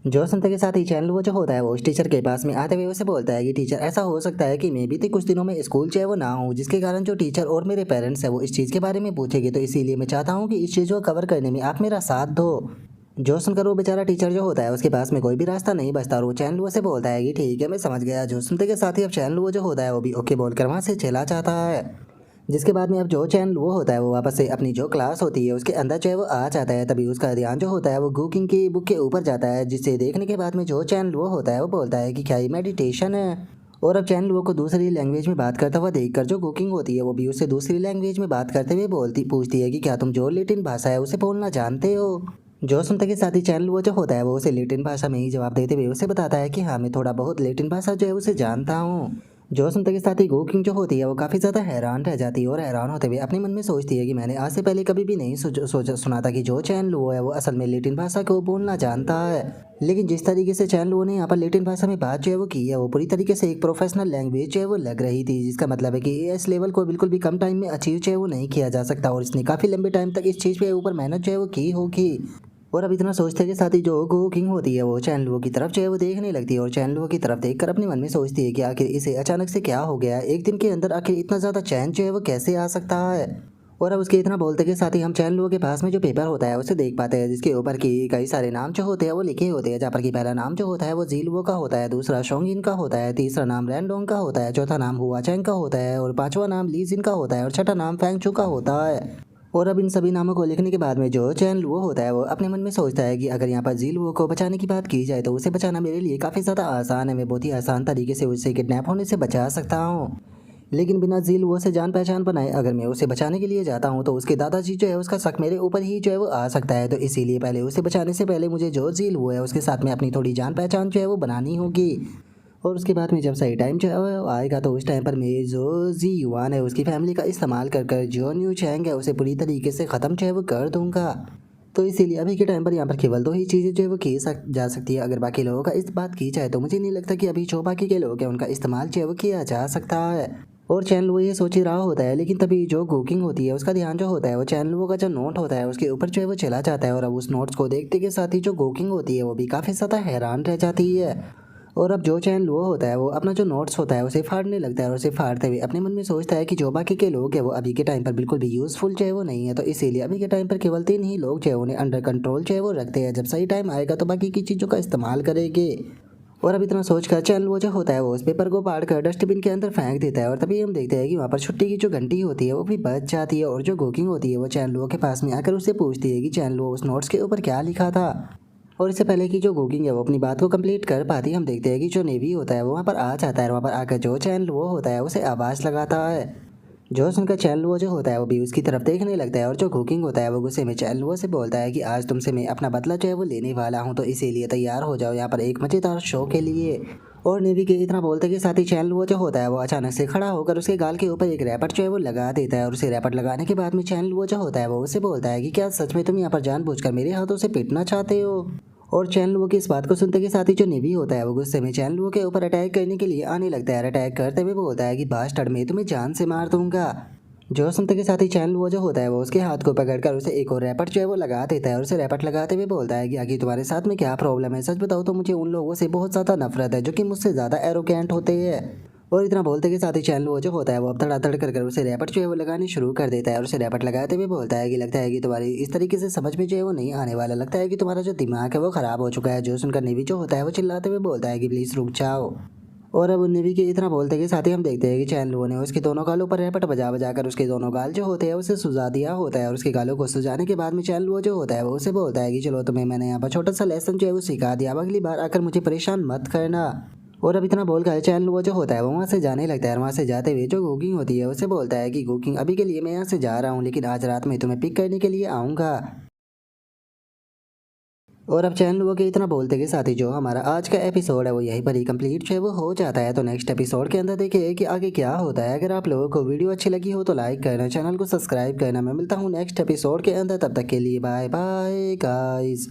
जो सुनते के साथ ही चैनल वो जो होता है वो उस टीचर के पास में आते हुए उसे बोलता है कि टीचर ऐसा हो सकता है कि मैं भी तो कुछ दिनों में स्कूल जो है वो ना हूँ, जिसके कारण जो टीचर और मेरे पेरेंट्स है वो इस चीज़ के बारे में पूछेंगे, तो इसीलिए मैं चाहता हूँ कि इस चीज़ को कवर करने में आप मेरा साथ दो। जो सुनकर वो बेचारा टीचर जो होता है उसके पास में कोई भी रास्ता नहीं बचता और वो चैनल वो से बोलता है कि ठीक है मैं समझ गया। जो सुनते के साथ ही अब चैनल वो जो होता है वो भी ओके बोलकर वहाँ से चला जाता है। जिसके बाद में अब जो चैनल वो होता है वो वापस से अपनी जो क्लास होती है उसके अंदर जो है वो आ जाता है। तभी उसका ध्यान जो होता है वो कुकिंग की बुक के ऊपर जाता है, जिसे देखने के बाद में जो चैनल वो होता है वो बोलता है कि क्या ये मेडिटेशन है। और अब चैनल वो को दूसरी लैंग्वेज में बात करता हुआ देखकर जो कुकिंग होती है वो भी उससे दूसरी लैंग्वेज में बात करते हुए पूछती है कि क्या तुम जो लेटिन भाषा है उसे बोलना जानते हो। जो सुनते के साथ ही चैनल वो जो होता है वो उसे लेटिन भाषा में ही जवाब देते हुए उसे बताता है कि हाँ मैं थोड़ा बहुत लेटिन भाषा जो है उसे जानता हूँ। जो सुनते के साथ ही कुकिंग जो होती है वो काफ़ी ज़्यादा हैरान रह जाती है और हैरान होते हुए अपने मन में सोचती है कि मैंने आज से पहले कभी भी नहीं सोचा सुना था कि जो चैन लो है वो असल में लेटिन भाषा को बोलना जानता है। लेकिन जिस तरीके से चैन लो ने यहाँ पर लेटिन भाषा में बात जो है वो की है वो पूरी तरीके से एक प्रोफेशनल लैंग्वेज जो है वो लग रही थी, जिसका मतलब है कि इस लेवल को बिल्कुल भी कम टाइम में अचीव जो है वो नहीं किया जा सकता और इसने काफ़ी लंबे टाइम तक इस चीज़ के ऊपर मेहनत जो है वो की होगी। और अब इतना सोचते के साथ ही जो गो किंग होती है वो चैनलुओ की तरफ जो है वो देखने लगती है और चैनलुओ की तरफ देखकर अपने मन में सोचती है कि आखिर इसे अचानक से क्या हो गया, एक दिन के अंदर आखिर इतना ज़्यादा चैन जो है वो कैसे आ सकता है। और अब उसके इतना बोलते के साथ ही हम चैनलुओ के पास में जो पेपर होता है उसे देख पाते हैं, जिसके ऊपर की कई सारे नाम जो होते हैं वो लिखे होते हैं, जहाँ पर कि पहला नाम जो होता है वो जीलवो का होता है, दूसरा शोंगिन का होता है, तीसरा नाम रैंडोंग का होता है, चौथा नाम हुआ चैंग का होता है और पांचवा नाम लीजिन का होता है और छठा नाम फैंगचू का होता है। और अब इन सभी नामों को लिखने के बाद में जो चैन लुओ होता है वो अपने मन में सोचता है कि अगर यहाँ पर जी लुओ को बचाने की बात की जाए तो उसे बचाना मेरे लिए काफ़ी ज़्यादा आसान है, मैं बहुत ही आसान तरीके से उसे किडनैप होने से बचा सकता हूँ। लेकिन बिना जी लुओ से जान पहचान बनाए अगर मैं उसे बचाने के लिए जाता हूँ तो उसके दादाजी जो है उसका शक मेरे ऊपर ही जो है वो आ सकता है, तो इसीलिए पहले उसे बचाने से पहले मुझे जो जी लुओ है उसके साथ में अपनी थोड़ी जान पहचान जो है वो बनानी होगी। और उसके बाद में जब सही टाइम जो है वो आएगा तो उस टाइम पर मैं जो जी युआन है उसकी फैमिली का इस्तेमाल कर जो न्यू चैंग है उसे पूरी तरीके से ख़त्म जो है वो कर दूंगा। तो इसीलिए अभी के टाइम पर यहाँ पर केवल दो ही चीज़ें जो है वो जा सकती है। अगर बाकी लोगों का इस बात की जाए तो मुझे नहीं लगता कि अभी जो बाकी के लोग हैं उनका इस्तेमाल जो है वो किया जा सकता है। और चैनल वो ये सोच ही रहा होता है, लेकिन तभी जो कुकिंग होती है उसका ध्यान जो होता है वो चैनल वो का जो नोट होता है उसके ऊपर जो है वो चला जाता है। और अब उस नोट्स को देखते के साथ ही जो कुकिंग होती है वो भी काफ़ी ज़्यादा हैरान रह जाती है। और अब जो चैन लो होता है वो अपना जो नोट्स होता है उसे फाड़ने लगता है और उसे फाड़ते हुए अपने मन में सोचता है कि जो बाकी के लोग हैं वो अभी के टाइम पर बिल्कुल भी यूज़फुल जो है वो नहीं है, तो इसीलिए अभी के टाइम पर केवल 3 ही लोग जो है उन्हें अंडर कंट्रोल जो है वो रखते हैं, जब सही टाइम आएगा तो बाकी की चीज़ों का इस्तेमाल करेंगे। और अब इतना सोचकर चैन वो जो होता है वो उस पेपर को पाड़ कर डस्टबिन के अंदर फेंक देता है और तभी हम देखते हैं कि वहाँ पर छुट्टी की जो घंटी होती है वो भी बज जाती है और जो कुकिंग होती है वो चैन लो के पास में आकर उससे पूछती है कि चैन लो उस नोट्स के ऊपर क्या लिखा था। और इससे पहले कि जो कुकिंग है वो अपनी बात को कंप्लीट कर पाती, हम देखते हैं कि जो नेवी होता है वो वहाँ पर आ जाता है और वहाँ पर आकर जो चैनल वो होता है उसे आवाज़ लगाता है। जो सुनकर चैन लुओ जो होता है वो भी उसकी तरफ देखने लगता है और जो कुकिंग होता है वो गुस्से में चैन लुओ से बोलता है कि आज तुमसे मैं अपना बदला जो है वो लेने वाला हूँ, तो इसीलिए तैयार हो जाओ यहाँ पर एक मज़ेदार शो के लिए। और नेवी के इतना बोलते के साथ ही चैन लुओ जो होता है वो अचानक से खड़ा होकर उसके गाल के ऊपर एक रैपर जो है वो लगा देता है और उसे रैपर लगाने के बाद में चैन लुओ जो होता है वो उसे बोलता है कि क्या सच में तुम यहाँ पर जानबूझकर मेरे हाथों से पीटना चाहते हो। और चैन लुओ की इस बात को सुनते के साथ ही जो नेवी होता है वो गुस्से में चैन लुओ के ऊपर अटैक करने के लिए आने लगता है। अटैक करते हुए बोलता है कि बास्टर्ड, मैं तुम्हें जान से मार दूंगा। जो सुनते के साथ ही चैन लुओ जो होता है वो उसके हाथ को पकड़कर उसे एक और रैपट जो है वो लगा देता है और उसे रैपट लगाते हुए बोलता है कि आखिर तुम्हारे साथ में क्या प्रॉब्लम है, सच बताओ तो मुझे उन लोगों से बहुत ज़्यादा नफरत है जो कि मुझसे ज़्यादा एरोगेंट होते हैं। और इतना बोलते के साथ ही चैन लुओ जो होता है वो अब धड़ाधड़ कर उसे रैपट जो है वो लगाने शुरू कर देता है और उसे रैपट लगाते हुए बोलता है कि लगता है कि तुम्हारी इस तरीके से समझ में जो है वो नहीं आने वाला, लगता है कि तुम्हारा जो दिमाग है वो ख़राब हो चुका है। जो सुनकर नेवी जो होता है वो चिल्लाते हुए बोलता है कि प्लीज़ रुक जाओ। और अब नेवी के इतना बोलते के साथ ही हम देखते हैं कि चैन लुओ ने उसके दोनों गालों पर रैपट बजा बजा कर उसके दोनों गाल जो होते हैं उसे सुझा दिया होता है। और उसके गालों को सुझाने के बाद में चैन लुओ जो होता है वो उसे बोलता है कि चलो तुम्हें मैंने यहाँ पर छोटा सा लेसन जो है वो सिखा दिया, अब अगली बार आकर मुझे परेशान मत करना। और अब इतना बोलकर चैन लुओ जो होता है वो वहाँ से जाने लगता है और वहाँ से जाते हुए जो कुकिंग होती है उसे बोलता है कि कुकिंग अभी के लिए मैं यहाँ से जा रहा हूँ, लेकिन आज रात में तुम्हें पिक करने के लिए आऊँगा। और अब चैन लुओ के इतना बोलते के साथ ही जो हमारा आज का एपिसोड है वो यहीं पर ही कंप्लीट जो है वो हो जाता है। तो नेक्स्ट एपिसोड के अंदर देखिए कि आगे क्या होता है। अगर आप लोगों को वीडियो अच्छी लगी हो तो लाइक करना, चैनल को सब्सक्राइब करना। मैं मिलता हूँ नेक्स्ट एपिसोड के अंदर, तब तक के लिए बाय बाय गाइस।